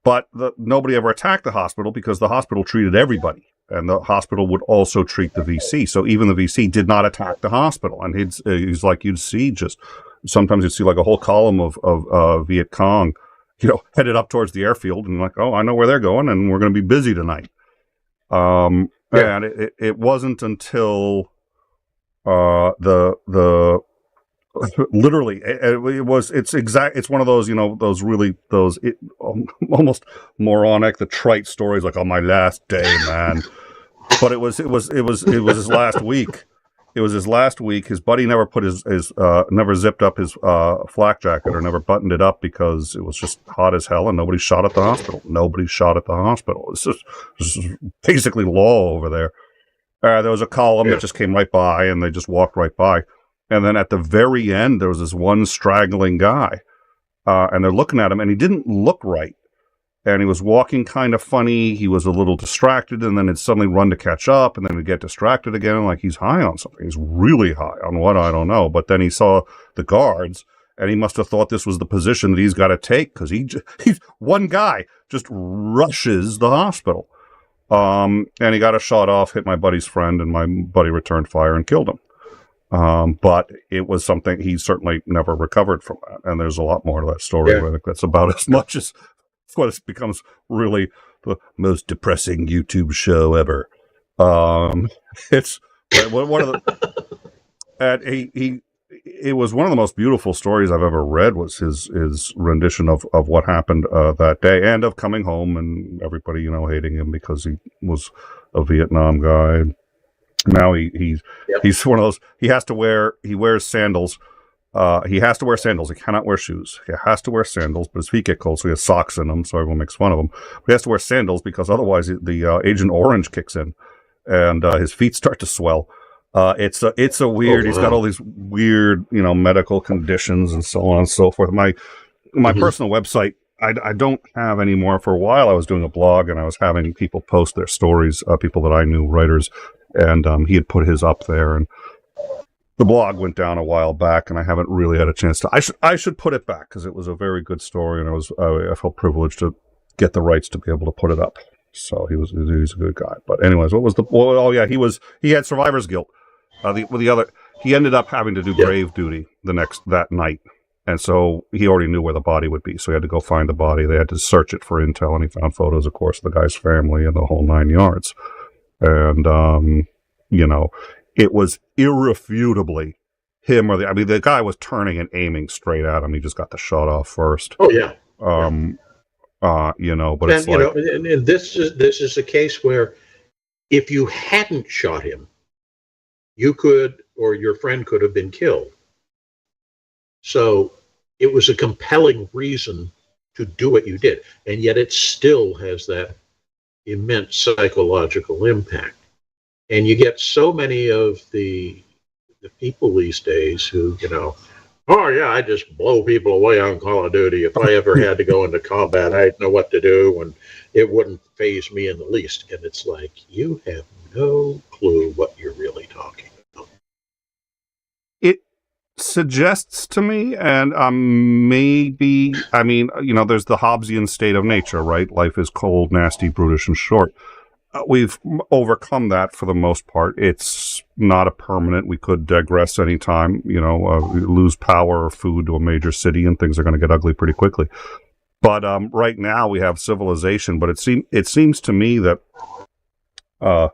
But nobody ever attacked the hospital because the hospital treated everybody, and the hospital would also treat the VC. So even the VC did not attack the hospital. And he's like, you'd see sometimes you'd see like a whole column of Viet Cong, headed up towards the airfield, and like, oh, I know where they're going, and we're going to be busy tonight. And it wasn't until the literally it's one of those almost moronic, the trite stories like, on my last day, man. But it was his last week. It was his last week. His buddy never put his never zipped up his flak jacket or never buttoned it up because it was just hot as hell, and nobody shot at the hospital. It's just basically law over there. There was a column that just came right by, and they just walked right by. And then at the very end, there was this one straggling guy, and they're looking at him, and he didn't look right. And he was walking kind of funny. He was a little distracted, and then he'd suddenly run to catch up, and then he'd get distracted again, like he's high on something. He's really high on what, I don't know. But then he saw the guards, and he must have thought this was the position that he's got to take, because he's one guy just rushes the hospital. And he got a shot off, hit my buddy's friend, and my buddy returned fire and killed him. But it was something he certainly never recovered from that. And there's a lot more to that story. I think that's about as much as what it becomes really the most depressing YouTube show ever. It's one of the, and it was one of the most beautiful stories I've ever read, was his rendition of what happened that day, and of coming home and everybody, hating him because he was a Vietnam guy. Now he's one of those, he wears sandals. He has to wear sandals. He cannot wear shoes. He has to wear sandals, but his feet get cold, so he has socks in them, so everyone makes fun of him. But he has to wear sandals because otherwise the Agent Orange kicks in, and his feet start to swell. It's a weird, he's got all these weird, medical conditions and so on and so forth. My personal website, I don't have anymore. For a while I was doing a blog and I was having people post their stories, people that I knew, writers, and he had put his up there, and the blog went down a while back, and I haven't really had a chance to. I should put it back because it was a very good story, and I felt privileged to get the rights to be able to put it up. So he was a good guy. But anyways, what was the? Oh yeah, he had survivor's guilt. He ended up having to do grave duty that night, and so he already knew where the body would be. So he had to go find the body. They had to search it for intel, and he found photos, of course, of the guy's family and the whole 9 yards. And it was irrefutably him or the guy was turning and aiming straight at him. He just got the shot off first. Oh yeah. But and, it's like, and this is a case where if you hadn't shot him, you could, or your friend could have been killed. So it was a compelling reason to do what you did, and yet it still has that immense psychological impact. And you get so many of the people these days who, oh yeah, I just blow people away on Call of Duty. If I ever had to go into combat, I'd know what to do, and it wouldn't faze me in the least. And it's like, you have no clue what you're really talking about. It suggests to me, and maybe, there's the Hobbesian state of nature, right? Life is cold, nasty, brutish, and short. We've overcome that for the most part. It's not a permanent. We could digress anytime, lose power or food to a major city, and things are going to get ugly pretty quickly. But right now we have civilization. But it seems to me that, do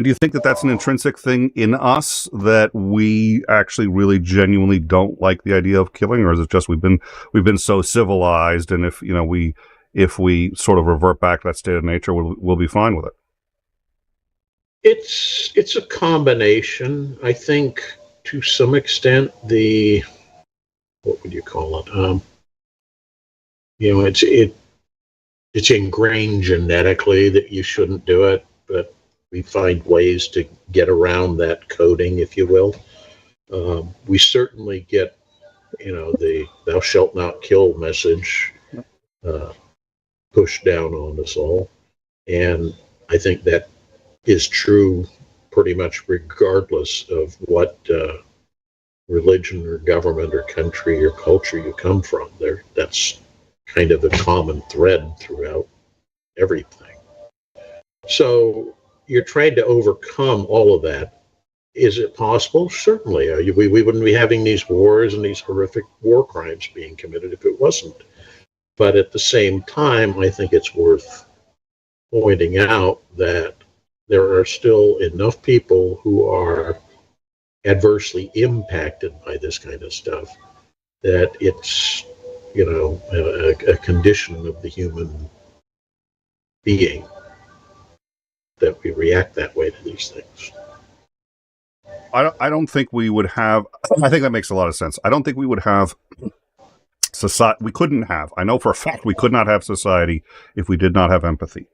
you think that that's an intrinsic thing in us, that we actually really genuinely don't like the idea of killing, or is it just we've been so civilized, and if we sort of revert back to that state of nature, we'll be fine with it? It's a combination. I think to some extent what would you call it? It's ingrained genetically that you shouldn't do it, but we find ways to get around that coding, if you will. We certainly get, the "thou shalt not kill" message pushed down on us all. And I think that is true pretty much regardless of what religion or government or country or culture you come from. That's kind of a common thread throughout everything. So you're trying to overcome all of that. Is it possible? Certainly. We wouldn't be having these wars and these horrific war crimes being committed if it wasn't. But at the same time, I think it's worth pointing out that there are still enough people who are adversely impacted by this kind of stuff that it's, a condition of the human being that we react that way to these things. I don't think we would have. I think that makes a lot of sense. I don't think we would have society. We couldn't have. I know for a fact we could not have society if we did not have empathy.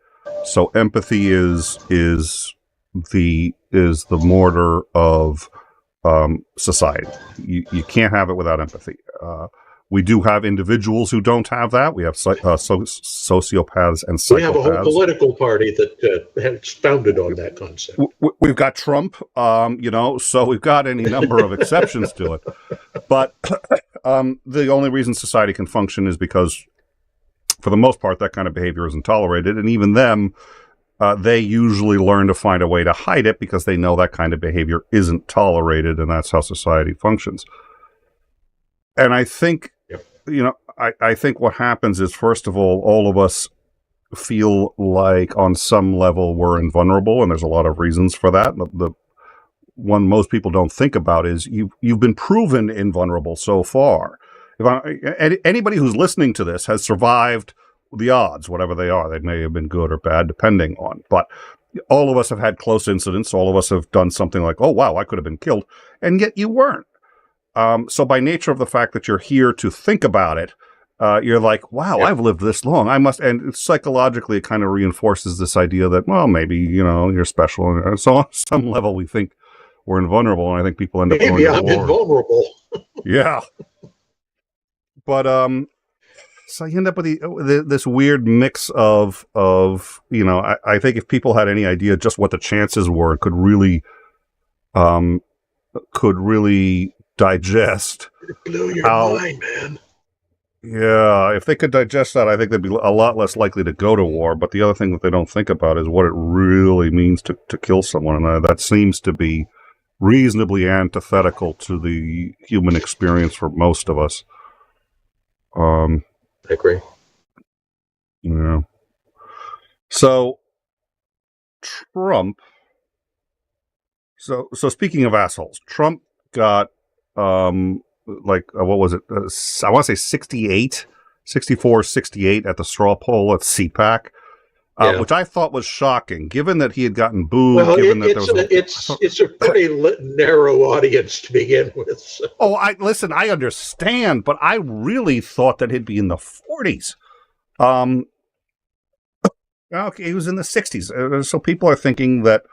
So empathy is the mortar of society. You can't have it without empathy. We do have individuals who don't have that. We have sociopaths and psychopaths. We have a whole political party that is founded on that concept. We've got Trump, so we've got any number of exceptions to it. But the only reason society can function is because, for the most part, that kind of behavior isn't tolerated. And even them, they usually learn to find a way to hide it because they know that kind of behavior isn't tolerated, and that's how society functions. And I think, I think what happens is, first of all of us feel like on some level we're invulnerable, and there's a lot of reasons for that. one most people don't think about is you've been proven invulnerable so far. Anybody who's listening to this has survived the odds, whatever they are. They may have been good or bad, depending on. But all of us have had close incidents. All of us have done something like, oh, wow, I could have been killed. And yet you weren't. So by nature of the fact that you're here to think about it, you're like, wow, I've lived this long. I must. And psychologically, it kind of reinforces this idea that, well, maybe, you're special. And so on some level, we think we're invulnerable. And I think people end up maybe I'm invulnerable. Yeah. But, so you end up with this weird mix of I think if people had any idea just what the chances were, it could really digest. It blew your mind, man. Yeah, if they could digest that, I think they'd be a lot less likely to go to war. But the other thing that they don't think about is what it really means to kill someone. And that seems to be reasonably antithetical to the human experience for most of us. I agree. Yeah. So Trump. So speaking of assholes, Trump got what was it? I want to say 64, 68 at the straw poll at CPAC, which I thought was shocking, given that he had gotten booed. Well, it's a pretty narrow audience to begin with. So. Oh, I understand, but I really thought that he'd be in the 40s. Okay, he was in the 60s. So people are thinking that,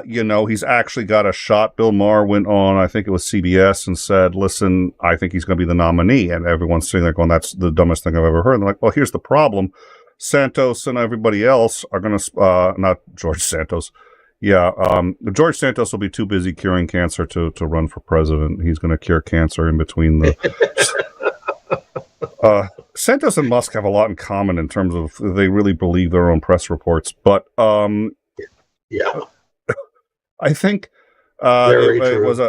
he's actually got a shot. Bill Maher went on, I think it was CBS, and said, listen, I think he's going to be the nominee. And everyone's sitting there going, that's the dumbest thing I've ever heard. And they're like, well, here's the problem. Santos and everybody else are going to, not George Santos. Yeah, George Santos will be too busy curing cancer to run for president. He's going to cure cancer in between the... Santos and Musk have a lot in common in terms of they really believe their own press reports. But, yeah. I think it was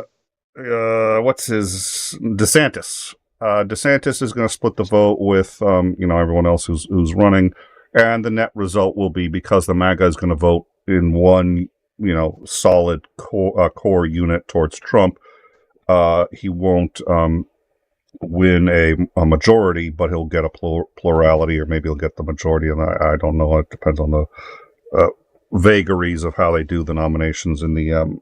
DeSantis. DeSantis is going to split the vote with everyone else who's running, and the net result will be, because the MAGA is going to vote in one solid core unit towards Trump, he won't win a majority, but he'll get a plurality, or maybe he'll get the majority, and I don't know. It depends on the vagaries of how they do the nominations in the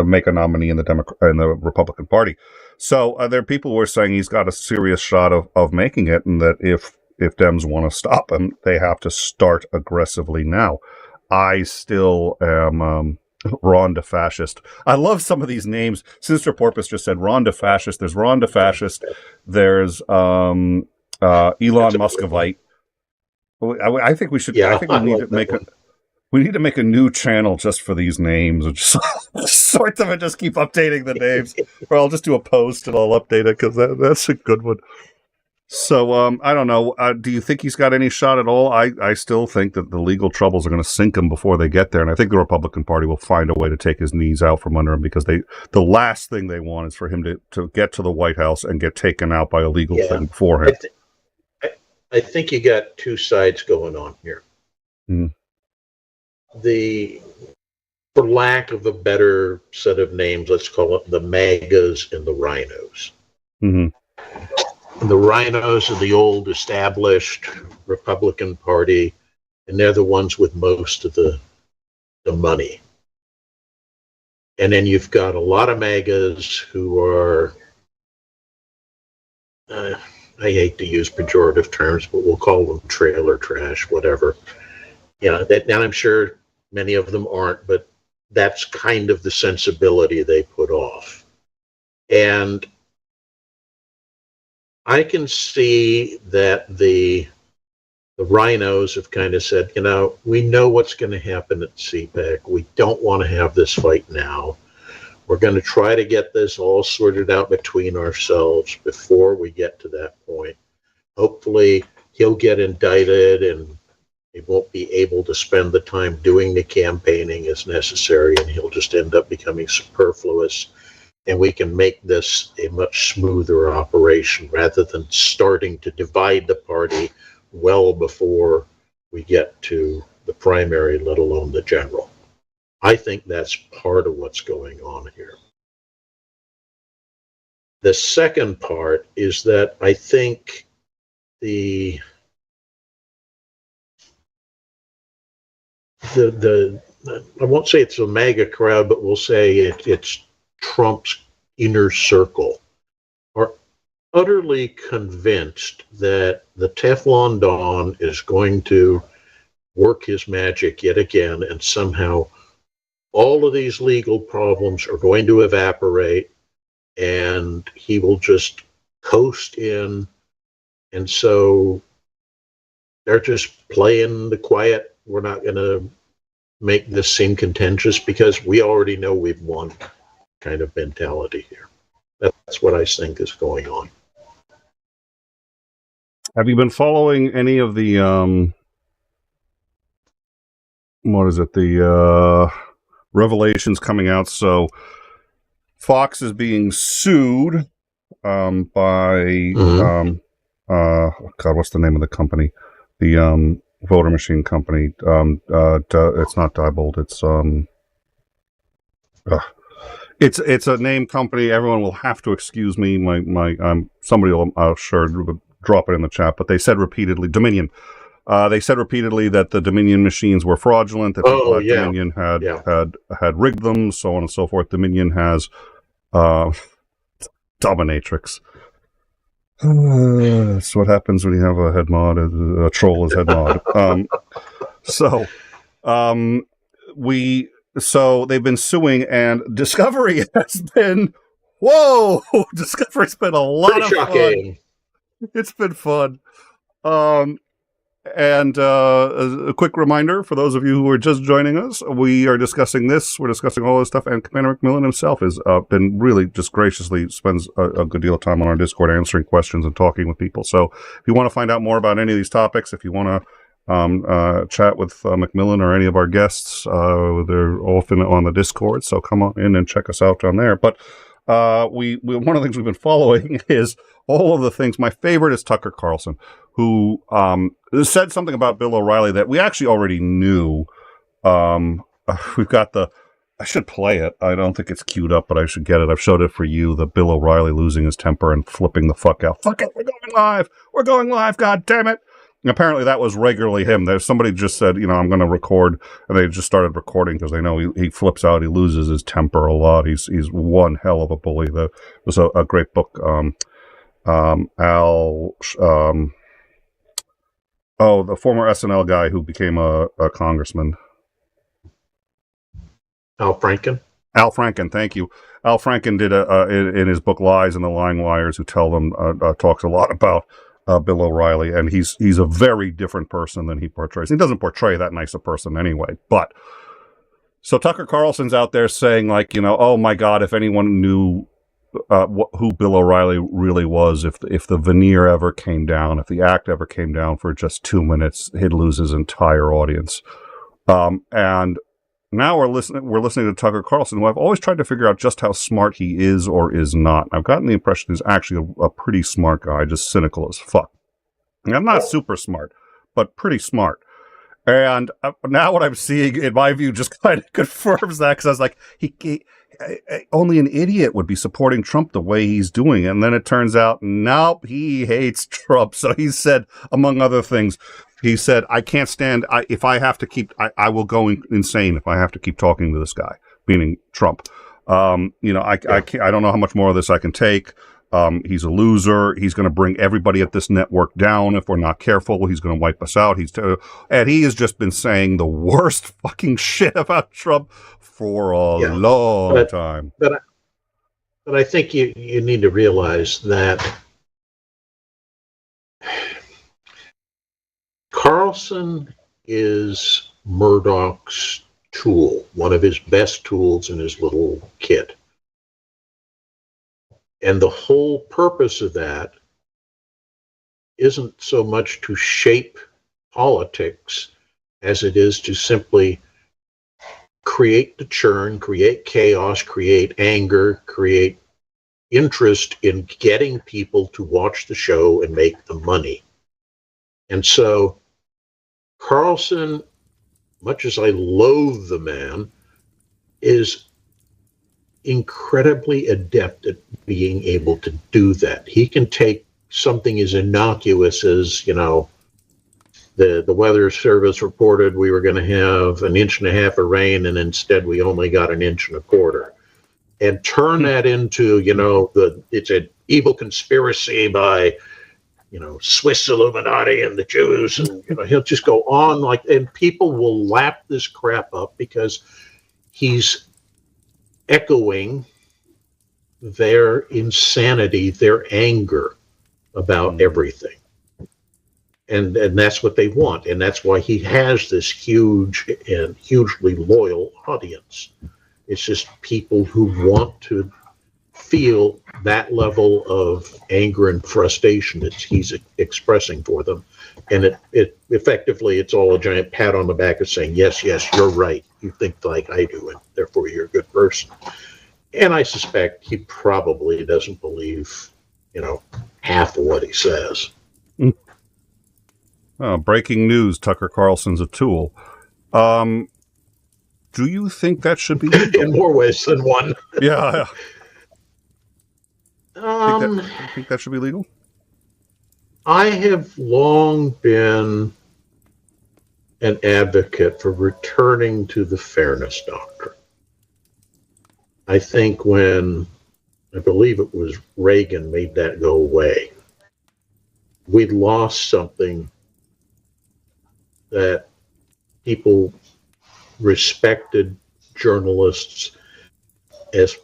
make a nominee in the Republican Party. So there are people who are saying he's got a serious shot of making it, and that if Dems want to stop him, they have to start aggressively now. I still am Ron DeFascist. I love some of these names. Sinister Porpoise just said Ron DeFascist. There's Ron DeFascist. There's Elon Muscovite. I think we should. Yeah, I think we need to make We need to make a new channel just for these names, and just sort them and just keep updating the names. Or I'll just do a post and I'll update it, because that's a good one. So I don't know. Do you think he's got any shot at all? I still think that the legal troubles are going to sink him before they get there, and I think the Republican Party will find a way to take his knees out from under him, because the last thing they want is for him to get to the White House and get taken out by a legal thing for him. I think you got two sides going on here. Mm. For lack of a better set of names, let's call it the MAGAs and the Rhinos. Mm-hmm. And the Rhinos are the old established Republican Party, and they're the ones with most of the money. And then you've got a lot of MAGAs who are, I hate to use pejorative terms, but we'll call them trailer trash, whatever. And I'm sure many of them aren't, but that's kind of the sensibility they put off. And I can see that the Rhinos have kind of said, we know what's going to happen at CPAC. We don't want to have this fight now. We're going to try to get this all sorted out between ourselves before we get to that point. Hopefully he'll get indicted and he won't be able to spend the time doing the campaigning as necessary, and he'll just end up becoming superfluous. And we can make this a much smoother operation, rather than starting to divide the party well before we get to the primary, let alone the general. I think that's part of what's going on here. The second part is that I think I won't say it's a MAGA crowd, but we'll say it's Trump's inner circle are utterly convinced that the Teflon Don is going to work his magic yet again, and somehow all of these legal problems are going to evaporate, and he will just coast in. And so they're just playing the quiet, we're not going to make this seem contentious because we already know we've won kind of mentality here. That's what I think is going on. Have you been following any of the, what is it, the revelations coming out? So Fox is being sued by, God, what's the name of the company? The voter machine company. It's not Diebold. It's a name company. Everyone will have to excuse me. Somebody will sure drop it in the chat. But they said repeatedly, Dominion. They said repeatedly that the Dominion machines were fraudulent. That people at Dominion had rigged them, so on and so forth. Dominion has dominatrix. That's what happens when you have a head mod, a troll as head mod. So they've been suing, and Discovery has been, Discovery's been a lot of fun. It's been fun. And a quick reminder for those of you who are just joining us, we are discussing this. We're discussing all this stuff, and Commander McMillan himself has been really just graciously spends a good deal of time on our Discord answering questions and talking with people. So if you want to find out more about any of these topics, if you want to chat with McMillan or any of our guests, they're often on the Discord. So come on in and check us out down there. But we one of the things we've been following is all of the things. My favorite is Tucker Carlson, who said something about Bill O'Reilly that we actually already knew. We've got I should play it. I don't think it's queued up, but I should get it. I've showed it for you, the Bill O'Reilly losing his temper and flipping the fuck out. Fuck it, we're going live. We're going live, god damn it. And apparently that was regularly him. There's somebody just said, I'm going to record, and they just started recording because they know he flips out. He loses his temper a lot. He's one hell of a bully. There was a great book, the former SNL guy who became a congressman. Al Franken. Al Franken, thank you. Al Franken did in his book Lies and the Lying Liars Who Tell Them, talks a lot about Bill O'Reilly, and he's a very different person than he portrays. He doesn't portray that nice a person anyway, but so Tucker Carlson's out there saying oh my God, if anyone knew who Bill O'Reilly really was, if the veneer ever came down, if the act ever came down for just 2 minutes, he'd lose his entire audience. And now we're listening to Tucker Carlson, who I've always tried to figure out just how smart he is or is not. I've gotten the impression he's actually a pretty smart guy, just cynical as fuck. And I'm not super smart, but pretty smart. And now what I'm seeing, in my view, just kind of confirms that, because I was like, only an idiot would be supporting Trump the way he's doing. And then it turns out, nope, he hates Trump. So he said, among other things, he said, I can't stand, if I have to keep, I will go insane if I have to keep talking to this guy, meaning Trump. I don't know how much more of this I can take. He's a loser. He's going to bring everybody at this network down if we're not careful. He's going to wipe us out. And he has just been saying the worst fucking shit about Trump for a long time. But I think you need to realize that Carlson is Murdoch's tool, one of his best tools in his little kit. And the whole purpose of that isn't so much to shape politics as it is to simply create the churn, create chaos, create anger, create interest in getting people to watch the show and make the money. And so Carlson, much as I loathe the man, is incredibly adept at being able to do that. He can take something as innocuous as, the Weather Service reported we were going to have 1.5 inches of rain, and instead we only got 1.25 inches, and turn that into, it's an evil conspiracy by, Swiss Illuminati and the Jews, and he'll just go on and people will lap this crap up because he's echoing their insanity, their anger about everything. And that's what they want. And that's why he has this huge and hugely loyal audience. It's just people who want to feel that level of anger and frustration that he's expressing for them. And it effectively, it's all a giant pat on the back of saying, yes, you're right. You think like I do, and therefore you're a good person. And I suspect he probably doesn't believe, half of what he says. Breaking news, Tucker Carlson's a tool. Do you think that should be legal? In more ways than one. Yeah. Think that should be legal? I have long been an advocate for returning to the fairness doctrine. I think when, I believe it was Reagan, made that go away, we'd lost something that people respected journalists as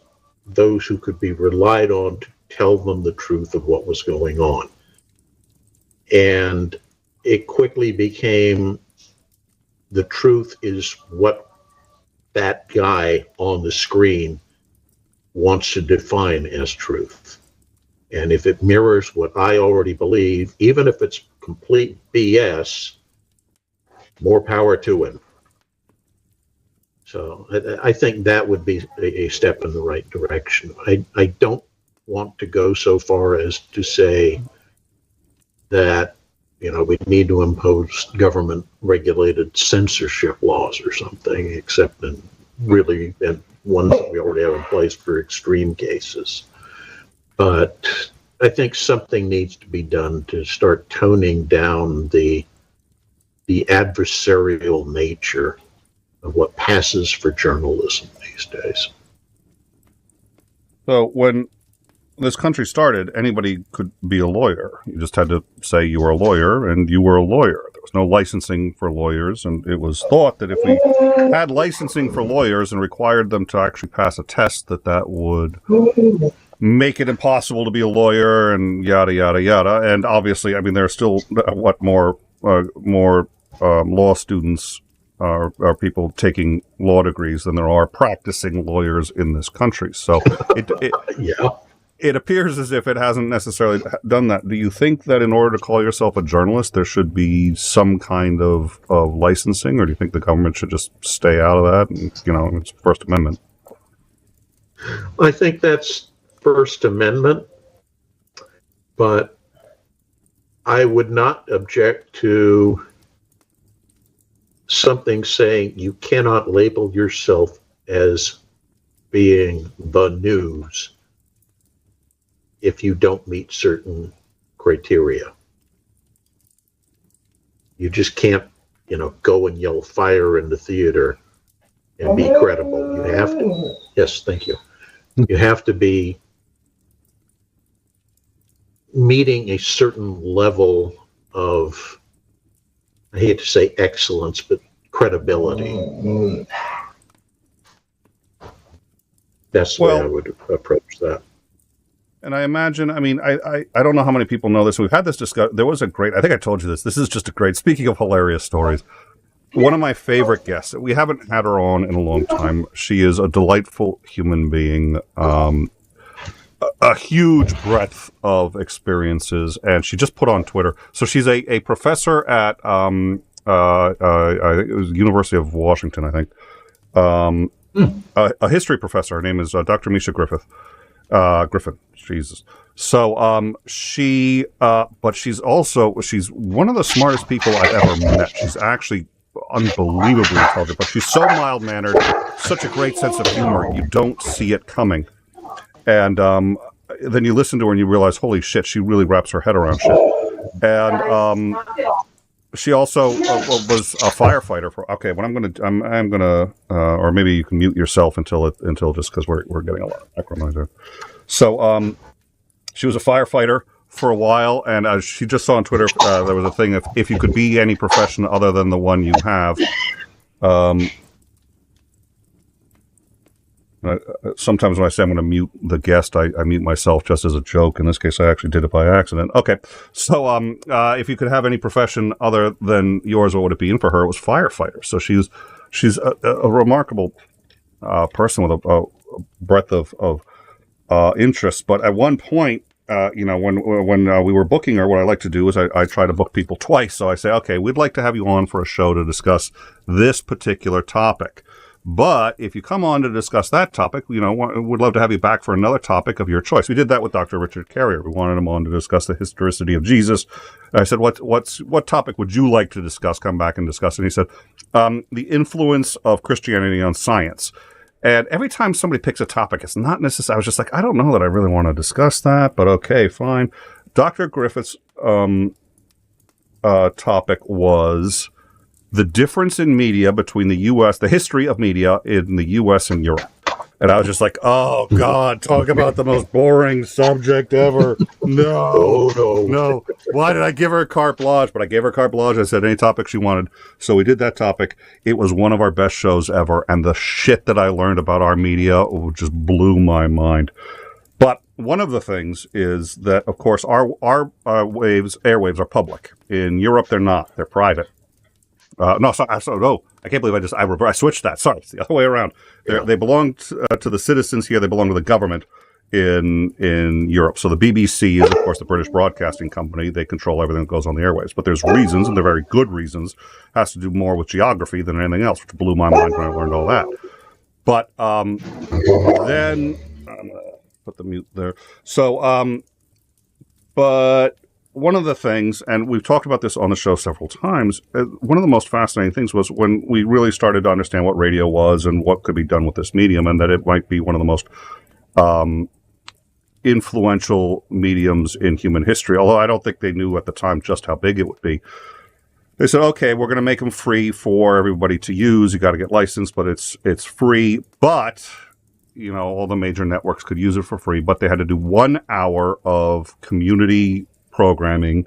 those who could be relied on to tell them the truth of what was going on. And it quickly became the truth is what that guy on the screen wants to define as truth. And if it mirrors what I already believe, even if it's complete BS, more power to him. So I think that would be a step in the right direction. I don't want to go so far as to say that, we need to impose government regulated censorship laws or something, except in really ones that we already have in place for extreme cases. But I think something needs to be done to start toning down the adversarial nature of what passes for journalism these days. So when this country started, anybody could be a lawyer. You just had to say you were a lawyer, and you were a lawyer. There was no licensing for lawyers, and it was thought that if we had licensing for lawyers and required them to actually pass a test, that would make it impossible to be a lawyer, and yada, yada, yada. And obviously, I mean, there are still, more law students are people taking law degrees than there are practicing lawyers in this country. So it appears as if it hasn't necessarily done that. Do you think that in order to call yourself a journalist, there should be some kind of licensing, or do you think the government should just stay out of that? And, it's First Amendment. I think that's First Amendment, but I would not object to something saying you cannot label yourself as being the news if you don't meet certain criteria. You just can't, go and yell fire in the theater and be credible. You have to, yes, thank you. You have to be meeting a certain level of, I hate to say excellence, but credibility. That's the way I would approach that. And I imagine, I don't know how many people know this. We've had this discussion. There was I think I told you this. This is just a great, speaking of hilarious stories, one of my favorite guests, we haven't had her on in a long time. She is a delightful human being, a huge breadth of experiences, and she just put on Twitter. So she's a professor at, I think it was University of Washington, I think. A history professor. Her name is Dr. Misha Griffin. Jesus. So but she's one of the smartest people I've ever met. She's actually unbelievably intelligent, but she's so mild-mannered, such a great sense of humor, you don't see it coming. And then you listen to her and you realize, holy shit, she really wraps her head around shit. And she also was a firefighter for. Okay, what I'm gonna, or maybe you can mute yourself until just because we're getting a lot of background noise. So she was a firefighter for a while, and she just saw on Twitter there was a thing if you could be any profession other than the one you have. Sometimes when I say I'm going to mute the guest, I mute myself just as a joke. In this case, I actually did it by accident. Okay, so if you could have any profession other than yours, what would it be? And for her, it was firefighter. So she's a remarkable person with a breadth of interests. But at one point, when we were booking her, what I like to do is I try to book people twice. So I say, okay, we'd like to have you on for a show to discuss this particular topic. But if you come on to discuss that topic, we'd love to have you back for another topic of your choice. We did that with Dr. Richard Carrier. We wanted him on to discuss the historicity of Jesus. And I said, what topic would you like to discuss? Come back and discuss. And he said, the influence of Christianity on science. And every time somebody picks a topic, it's not necessary. I was just like, I don't know that I really want to discuss that, but okay, fine. Dr. Griffith's topic was the difference in media between the U.S., the history of media in the U.S. and Europe. And I was just like, oh, God, talk about the most boring subject ever. No. Why did I give her carte blanche? But I gave her carte blanche. I said any topic she wanted. So we did that topic. It was one of our best shows ever. And the shit that I learned about our media just blew my mind. But one of the things is that, of course, our airwaves are public. In Europe, they're not. They're private. No, I can't believe I switched that. Sorry, it's the other way around. Yeah. They belong to the citizens here. They belong to the government in Europe. So the BBC is, of course, the British Broadcasting Company. They control everything that goes on the airwaves. But there's reasons, and they're very good reasons. Has to do more with geography than anything else, which blew my mind when I learned all that. But then I'm gonna put the mute there. So, but one of the things, and we've talked about this on the show several times, one of the most fascinating things was when we really started to understand what radio was and what could be done with this medium, and that it might be one of the most influential mediums in human history, although I don't think they knew at the time just how big it would be. They said, okay, we're going to make them free for everybody to use. You got to get licensed, but it's free. But, all the major networks could use it for free, but they had to do 1 hour of community programming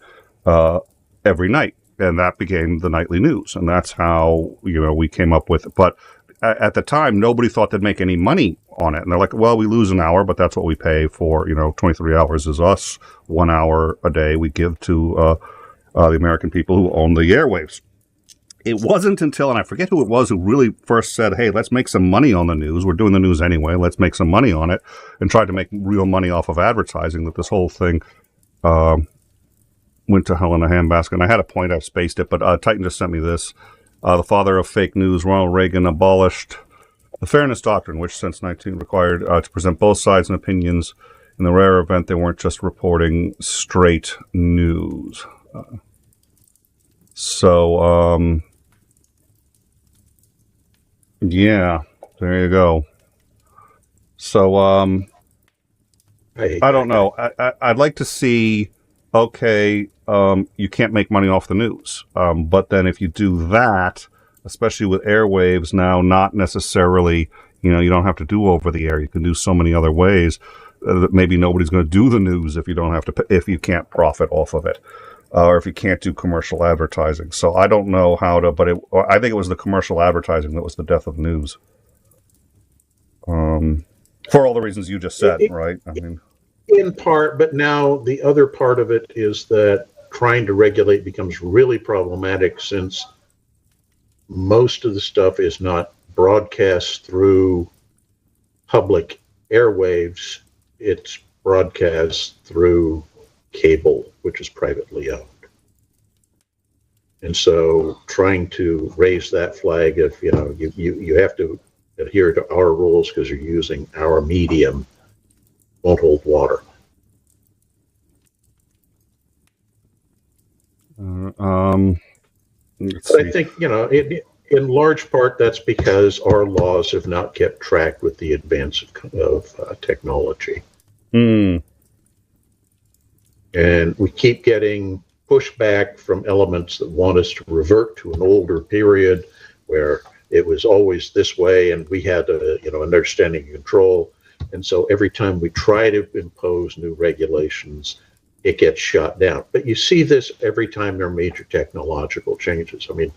every night, and that became the nightly news, and that's how we came up with it. But at the time, nobody thought they'd make any money on it, and they're like, well, we lose an hour, but that's what we pay for. 23 hours is us. 1 hour a day we give to the American people who own the airwaves. It wasn't until, and I forget who it was who really first said, hey, let's make some money on the news. We're doing the news anyway. Let's make some money on it, and tried to make real money off of advertising, that this whole thing went to hell in a handbasket. And I had a point, I've spaced it, but Titan just sent me this. The father of fake news, Ronald Reagan, abolished the fairness doctrine, which since 19 required to present both sides and opinions. In the rare event they weren't just reporting straight news. Yeah, there you go. So, I don't know. I'd like to see, okay, you can't make money off the news. But then if you do that, especially with airwaves now, not necessarily, you don't have to do over the air. You can do so many other ways that maybe nobody's going to do the news if you don't have to, if you can't profit off of it, or if you can't do commercial advertising. So I don't know how to, but I think it was the commercial advertising that was the death of news. For all the reasons you just said, right? I mean, in part, but now the other part of it is that trying to regulate becomes really problematic, since most of the stuff is not broadcast through public airwaves. It's broadcast through cable, which is privately owned. And so trying to raise that flag of, you have to adhere to our rules because you're using our medium won't hold water. But I think, in large part, that's because our laws have not kept track with the advance of technology. Mm. And we keep getting pushback from elements that want us to revert to an older period where it was always this way and we had an understanding and control. And so every time we try to impose new regulations, it gets shot down. But you see this every time there are major technological changes. I mean,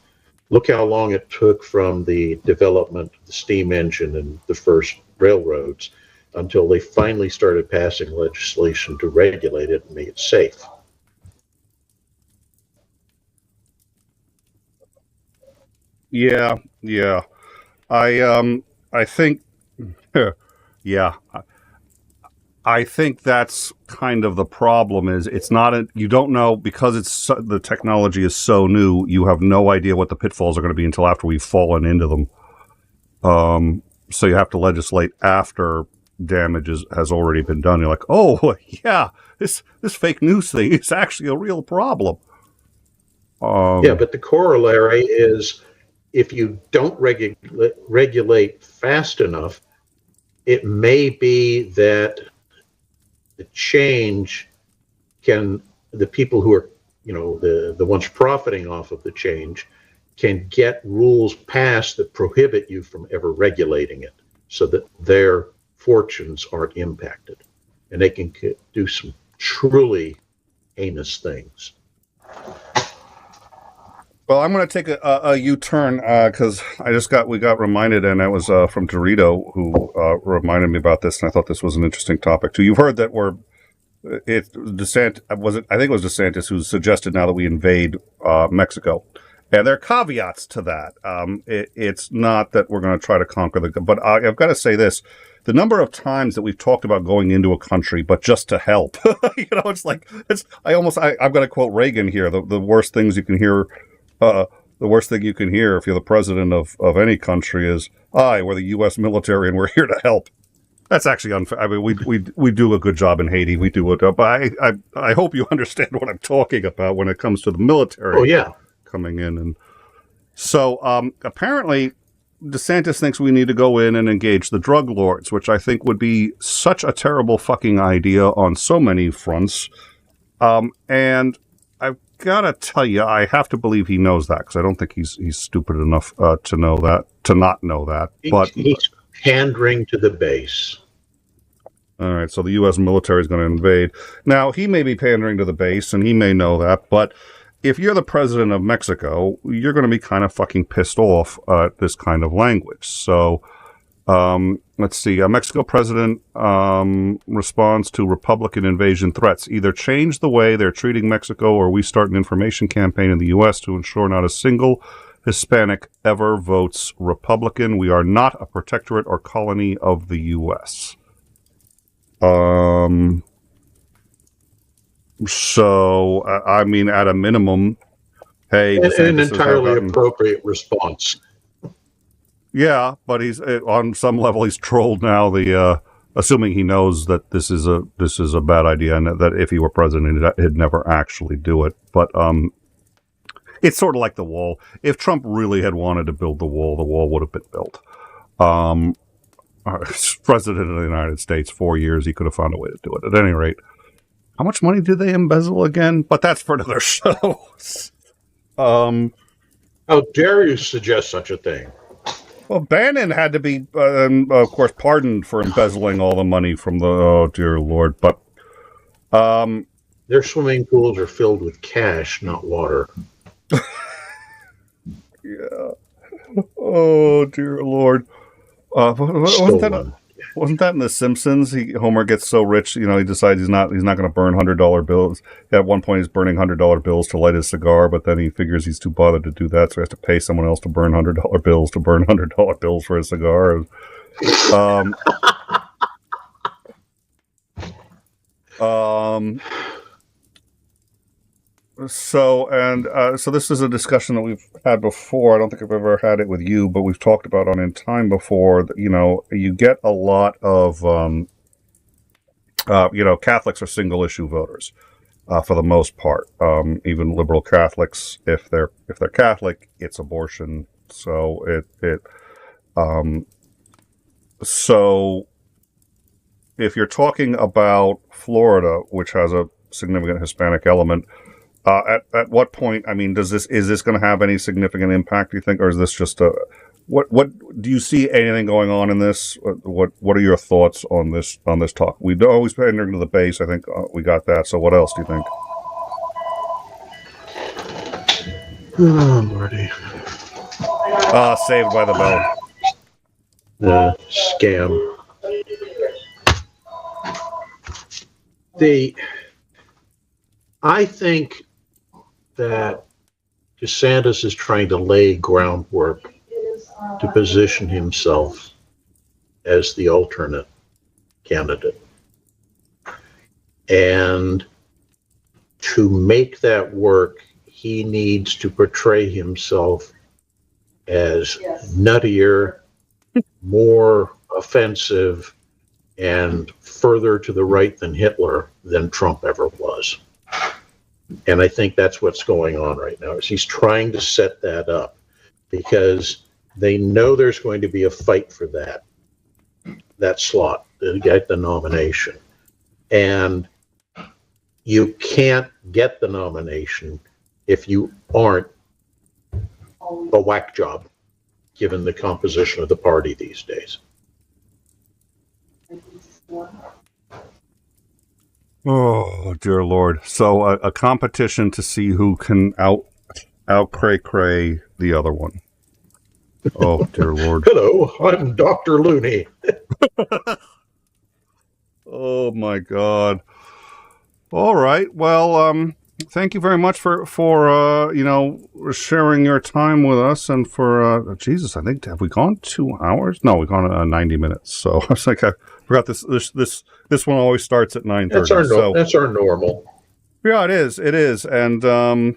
look how long it took from the development of the steam engine and the first railroads until they finally started passing legislation to regulate it and make it safe. Yeah. I think, yeah. I think that's kind of the problem. Is it's not you don't know, because the technology is so new. You have no idea what the pitfalls are going to be until after we've fallen into them. So you have to legislate after damage has already been done. You're like, oh yeah, this fake news thing is actually a real problem. Yeah, but the corollary is if you don't regulate fast enough, it may be that the change the people who are, the ones profiting off of the change can get rules passed that prohibit you from ever regulating it so that their fortunes aren't impacted. And they can do some truly heinous things. Well, I'm going to take a U-turn because we got reminded, and that was from Dorito, who reminded me about this, and I thought this was an interesting topic too. You've heard that DeSantis, I think it was DeSantis who suggested now that we invade Mexico, and there are caveats to that. It's not that we're going to try to conquer but I've got to say this: the number of times that we've talked about going into a country, but just to help, it's like I've got to quote Reagan here: the worst things you can hear. The worst thing you can hear if you're the president of any country is, we're the U.S. military and we're here to help. That's actually unfair. I mean, we do a good job in Haiti. We do it, but I hope you understand what I'm talking about when it comes to the military. Oh, yeah. Coming in. And so apparently DeSantis thinks we need to go in and engage the drug lords, which I think would be such a terrible fucking idea on so many fronts. And I've got to tell you, I have to believe he knows that, because I don't think he's stupid enough to know that, to not know that. But he's pandering to the base. All right, so the U.S. military is going to invade. Now, he may be pandering to the base, and he may know that, but if you're the president of Mexico, you're going to be kind of fucking pissed off at this kind of language. So, let's see. Mexico president responds to Republican invasion threats. Either change the way they're treating Mexico, or we start an information campaign in the U.S. to ensure not a single Hispanic ever votes Republican. We are not a protectorate or colony of the U.S. So, I mean, at a minimum, hey, an entirely appropriate response. Yeah, but he's on some level he's trolled now. Assuming he knows that this is a bad idea, and that if he were president, he'd never actually do it. But it's sort of like the wall. If Trump really had wanted to build the wall would have been built. President of the United States, 4 years, he could have found a way to do it. At any rate, how much money did they embezzle again? But that's for another show. How dare you suggest such a thing? Well, Bannon had to be, of course, pardoned for embezzling all the money from the, oh, dear Lord. But their swimming pools are filled with cash, not water. Yeah. Oh, dear Lord. Wasn't that in The Simpsons? Homer gets so rich, he decides he's not going to burn $100 bills. At one point, he's burning $100 bills to light his cigar, but then he figures he's too bothered to do that, so he has to pay someone else to burn $100 bills for his cigar. So this is a discussion that we've had before. I don't think I've ever had it with you, but we've talked about on In Time before. That, you get a lot of, Catholics are single issue voters. for the most part. Even liberal Catholics, if they're Catholic, it's abortion. So so if you're talking about Florida, which has a significant Hispanic element, at what point? I mean, is this going to have any significant impact, do you think, or is this just what do you see anything going on in this? What are your thoughts on this talk? We always pay attention to the base. I think we got that. So what else do you think? Oh, Lordy. Saved by the Bell. Scam. I think that DeSantis is trying to lay groundwork to position himself as the alternate candidate. And to make that work, he needs to portray himself as nuttier, more offensive, and further to the right than Hitler than Trump ever was. And I think that's what's going on right now, is he's trying to set that up because they know there's going to be a fight for that slot to get the nomination. And you can't get the nomination if you aren't a whack job, given the composition of the party these days. Oh, dear Lord. So a competition to see who can out cray the other one. Oh, dear Lord. Hello, I'm Dr. Looney. Oh, my God. All right. Well, thank you very much for sharing your time with us, and for Jesus, I think, have we gone 2 hours? No, we've gone 90 minutes. So I was like, I forgot this one always starts at 9:30. That's our normal. Yeah, it is, and I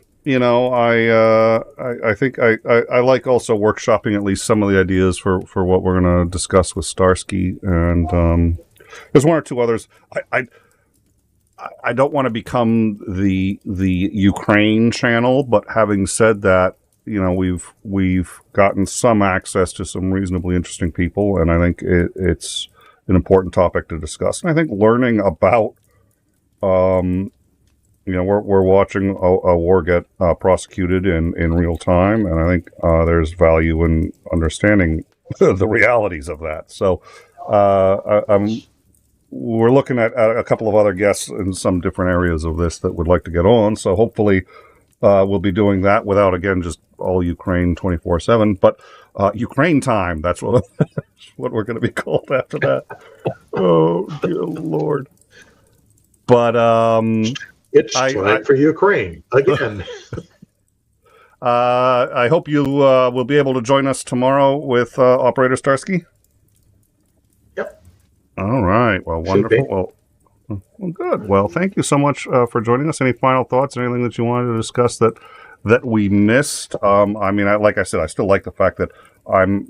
think I like also workshopping at least some of the ideas for what we're going to discuss with Starsky, and there's one or two others. I don't want to become the Ukraine channel, but having said that, we've gotten some access to some reasonably interesting people, and I think it's an important topic to discuss. And I think learning about, we're watching a war get prosecuted in real time, and I think there's value in understanding the realities of that. So we're looking at a couple of other guests in some different areas of this that would like to get on. So hopefully we'll be doing that without, again, just all Ukraine 24/7, but Ukraine time. That's what we're going to be called after that. Oh, dear Lord. But it's time for Ukraine again. I hope you will be able to join us tomorrow with Operator Starsky. All right. Well, wonderful. Well, good. Well, thank you so much for joining us. Any final thoughts? Anything that you wanted to discuss that we missed? I mean, like I said, I still like the fact that I'm,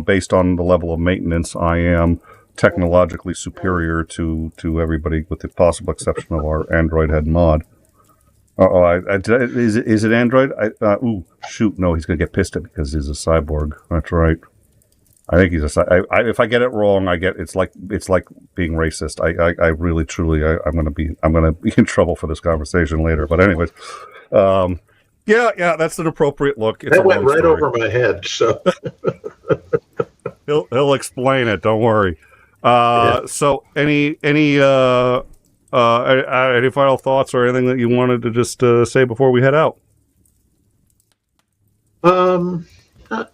based on the level of maintenance, I am technologically superior to everybody, with the possible exception of our Android head mod. Is it Android? No, he's going to get pissed at me because he's a cyborg. That's right. I think he's if I get it wrong, it's like being racist. I really, truly, I'm gonna be in trouble for this conversation later. But anyways, yeah, that's an appropriate look. It's that went right over my head. So he'll explain it. Don't worry. So any final thoughts or anything that you wanted to just say before we head out? Not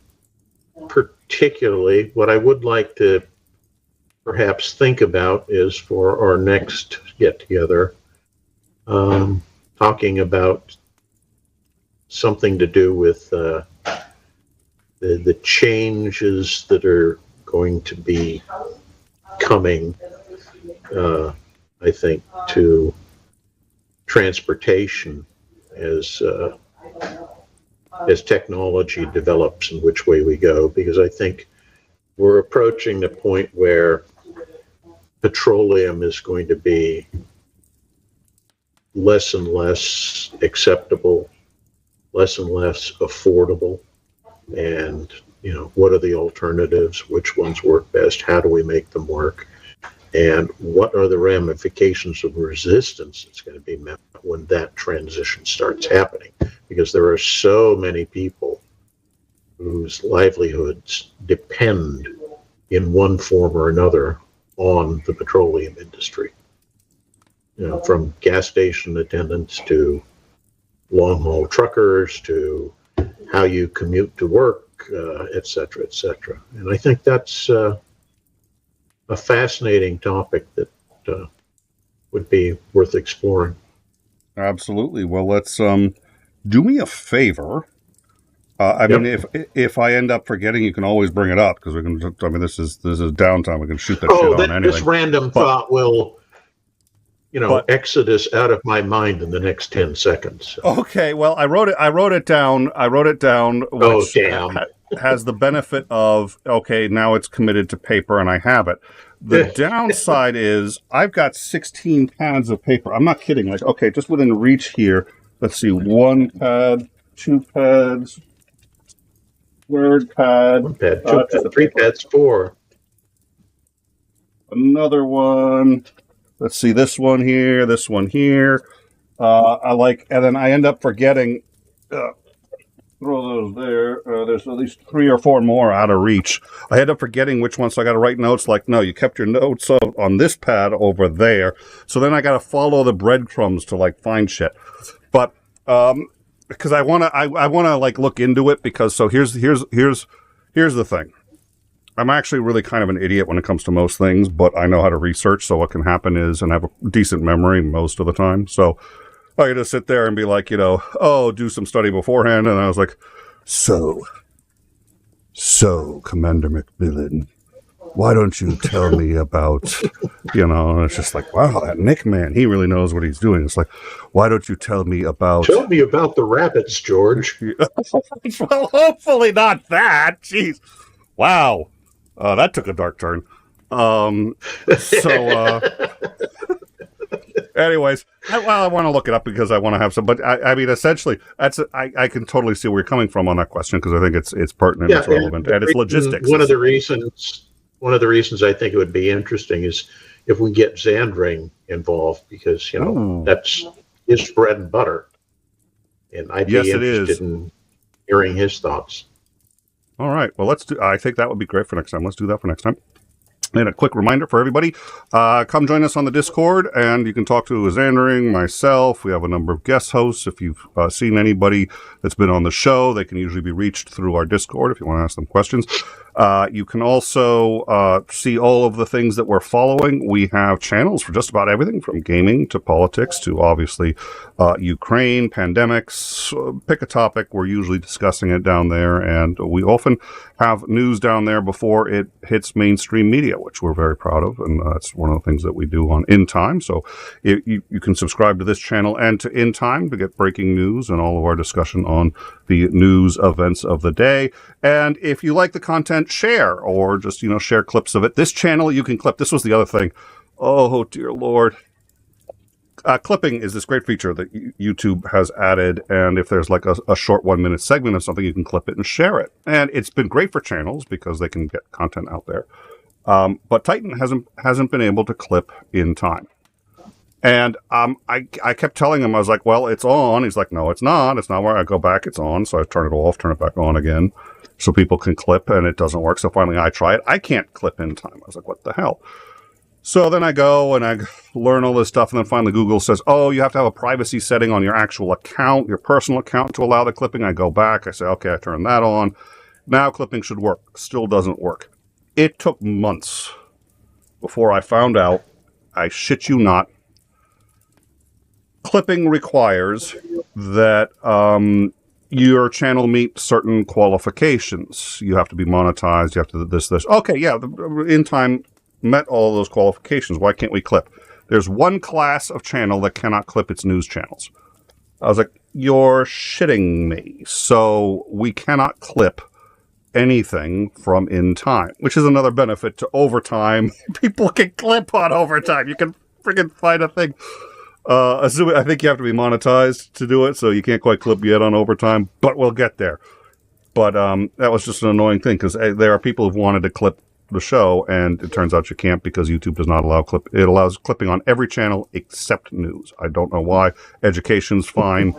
particularly. What I would like to perhaps think about is for our next get-together, talking about something to do with the changes that are going to be coming, I think, to transportation as technology develops and which way we go, because I think we're approaching the point where petroleum is going to be less and less acceptable, less and less affordable. And, what are the alternatives? Which ones work best? How do we make them work? And what are the ramifications of resistance that's going to be met when that transition starts happening? Because there are so many people whose livelihoods depend in one form or another on the petroleum industry. From gas station attendants to long-haul truckers to how you commute to work, et cetera, et cetera. And I think that's a fascinating topic that would be worth exploring. Absolutely. Well, let's do me a favor. I mean, if I end up forgetting, you can always bring it up because we can. I mean, this is downtime. We can shoot that shit on anything. This random thought will, exodus out of my mind in the next 10 seconds. So. Okay. Well, I wrote it down. Which has the benefit of now it's committed to paper and I have it. The downside is I've got 16 pads of paper. I'm not kidding. Just within reach here. Let's see, 1 pad, 2 pads. Third pad. 1 pad, 2 pads, 3 pads, 4. Another one. Let's see, this one here. And then I end up forgetting. Throw those there. There's at least 3 or 4 more out of reach. I end up forgetting which one, so I got to write notes no, you kept your notes on this pad over there. So then I got to follow the breadcrumbs to find shit. But because I want to look into it because here's the thing. I'm actually really kind of an idiot when it comes to most things, but I know how to research. So what can happen is, and I have a decent memory most of the time. So I could just sit there and be do some study beforehand. And I was like, so Commander McMillan, why don't you tell me about, and it's just wow, that Nick man, he really knows what he's doing. It's why don't you tell me about the rabbits, George? Well, hopefully not that. Jeez. Wow. That took a dark turn. Anyways, I want to look it up because I want to have some, but I mean, essentially, I can totally see where you're coming from on that question because I think it's pertinent, it's relevant, and it's logistics. One of the reasons I think it would be interesting is if we get Zandring involved because that's his bread and butter, and I'd be interested in hearing his thoughts. All right, well, I think that would be great for next time. Let's do that for next time. And a quick reminder for everybody, come join us on the Discord, and you can talk to Zandring, myself. We have a number of guest hosts. If you've seen anybody that's been on the show, they can usually be reached through our Discord if you want to ask them questions. You can also see all of the things that we're following. We have channels for just about everything, from gaming to politics to, obviously, Ukraine, pandemics. Pick a topic. We're usually discussing it down there, and we often have news down there before it hits mainstream media, which we're very proud of, and that's one of the things that we do on In Time. So you can subscribe to this channel and to In Time to get breaking news and all of our discussion on the news events of the day. And if you like the content, share, or just, share clips of it. This channel you can clip. This was the other thing. Oh, dear Lord. Clipping is this great feature that YouTube has added, and if there's a short 1-minute segment of something, you can clip it and share it. And it's been great for channels because they can get content out there. But Titan hasn't been able to clip In Time. And I kept telling him, I was like, well, it's on. He's like, no, it's not. It's not where I go back. It's on. So I turn it off, turn it back on again so people can clip, and it doesn't work. So finally I try it. I can't clip In Time. I was like, what the hell? So then I go and I learn all this stuff, and then finally Google says, oh, you have to have a privacy setting on your actual account, your personal account, to allow the clipping. I go back. I say, okay, I turn that on. Now clipping should work. Still doesn't work. It took months before I found out, I shit you not, clipping requires that your channel meet certain qualifications. You have to be monetized. You have to this. Okay, yeah, In Time met all those qualifications. Why can't we clip? There's one class of channel that cannot clip its news channels. I was like, you're shitting me. So we cannot clip anything from In Time, which is another benefit to Overtime. People can clip on Overtime. You can friggin' find a thing. Assuming, I think you have to be monetized to do it, so you can't quite clip yet on overtime, but we'll get there. But that was just an annoying thing, because there are people who've wanted to clip the show, and it turns out you can't because YouTube does not allow clip. It allows clipping on every channel except news. I don't know why. Education's fine.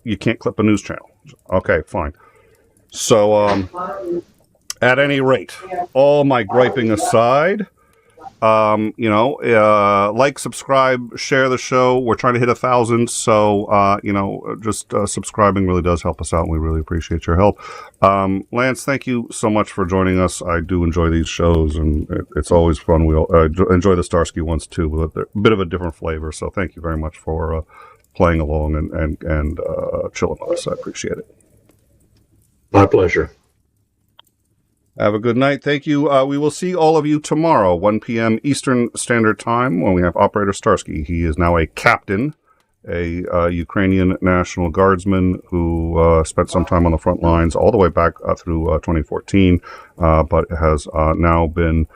You can't clip a news channel. Okay, fine. So, at any rate, all my griping aside, like, subscribe, share the show. We're trying to hit 1,000. So, just subscribing really does help us out. And we really appreciate your help. Lance, thank you so much for joining us. I do enjoy these shows, and it's always fun. We enjoy the Starsky ones too, but they're a bit of a different flavor. So thank you very much for playing along and chilling with us. I appreciate it. My pleasure. Have a good night. Thank you. We will see all of you tomorrow, 1 p.m. Eastern Standard Time, when we have Operator Starsky. He is now a captain, a Ukrainian National Guardsman who spent some time on the front lines all the way back through 2014, but has now been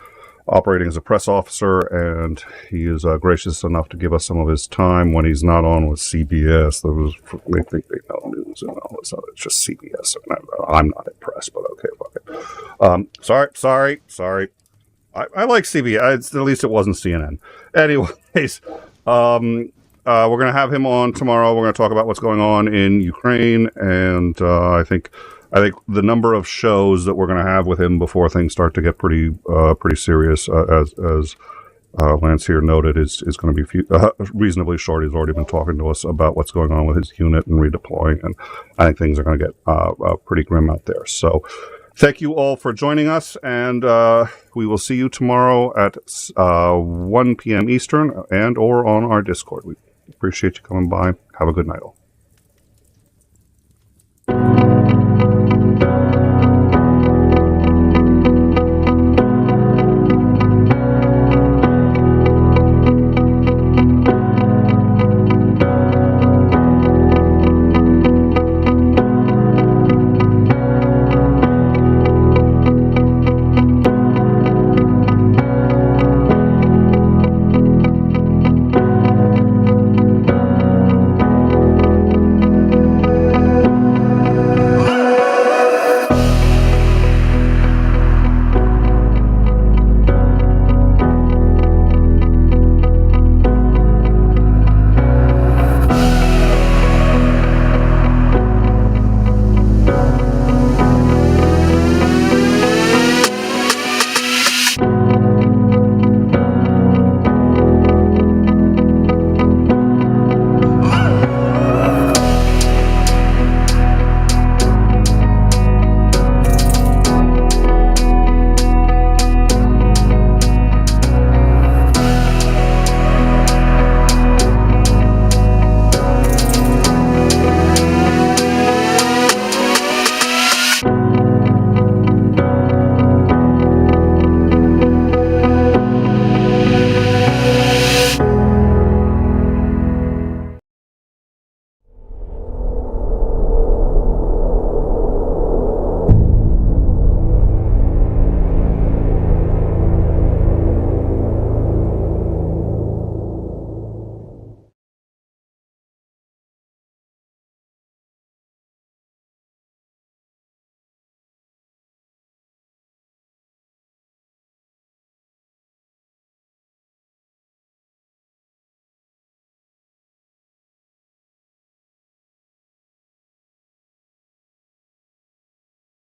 operating as a press officer, and he is gracious enough to give us some of his time when he's not on with CBS. They think they know news and all this other. It's just CBS. I'm not impressed, but okay, fuck it. Sorry. I like CBS. At least it wasn't CNN. Anyways, we're going to have him on tomorrow. We're going to talk about what's going on in Ukraine, and I think the number of shows that we're going to have with him before things start to get pretty serious, as Lance here noted, is going to be reasonably short. He's already been talking to us about what's going on with his unit and redeploying, and I think things are going to get pretty grim out there. So thank you all for joining us, and we will see you tomorrow at 1 p.m. Eastern and or on our Discord. We appreciate you coming by. Have a good night all.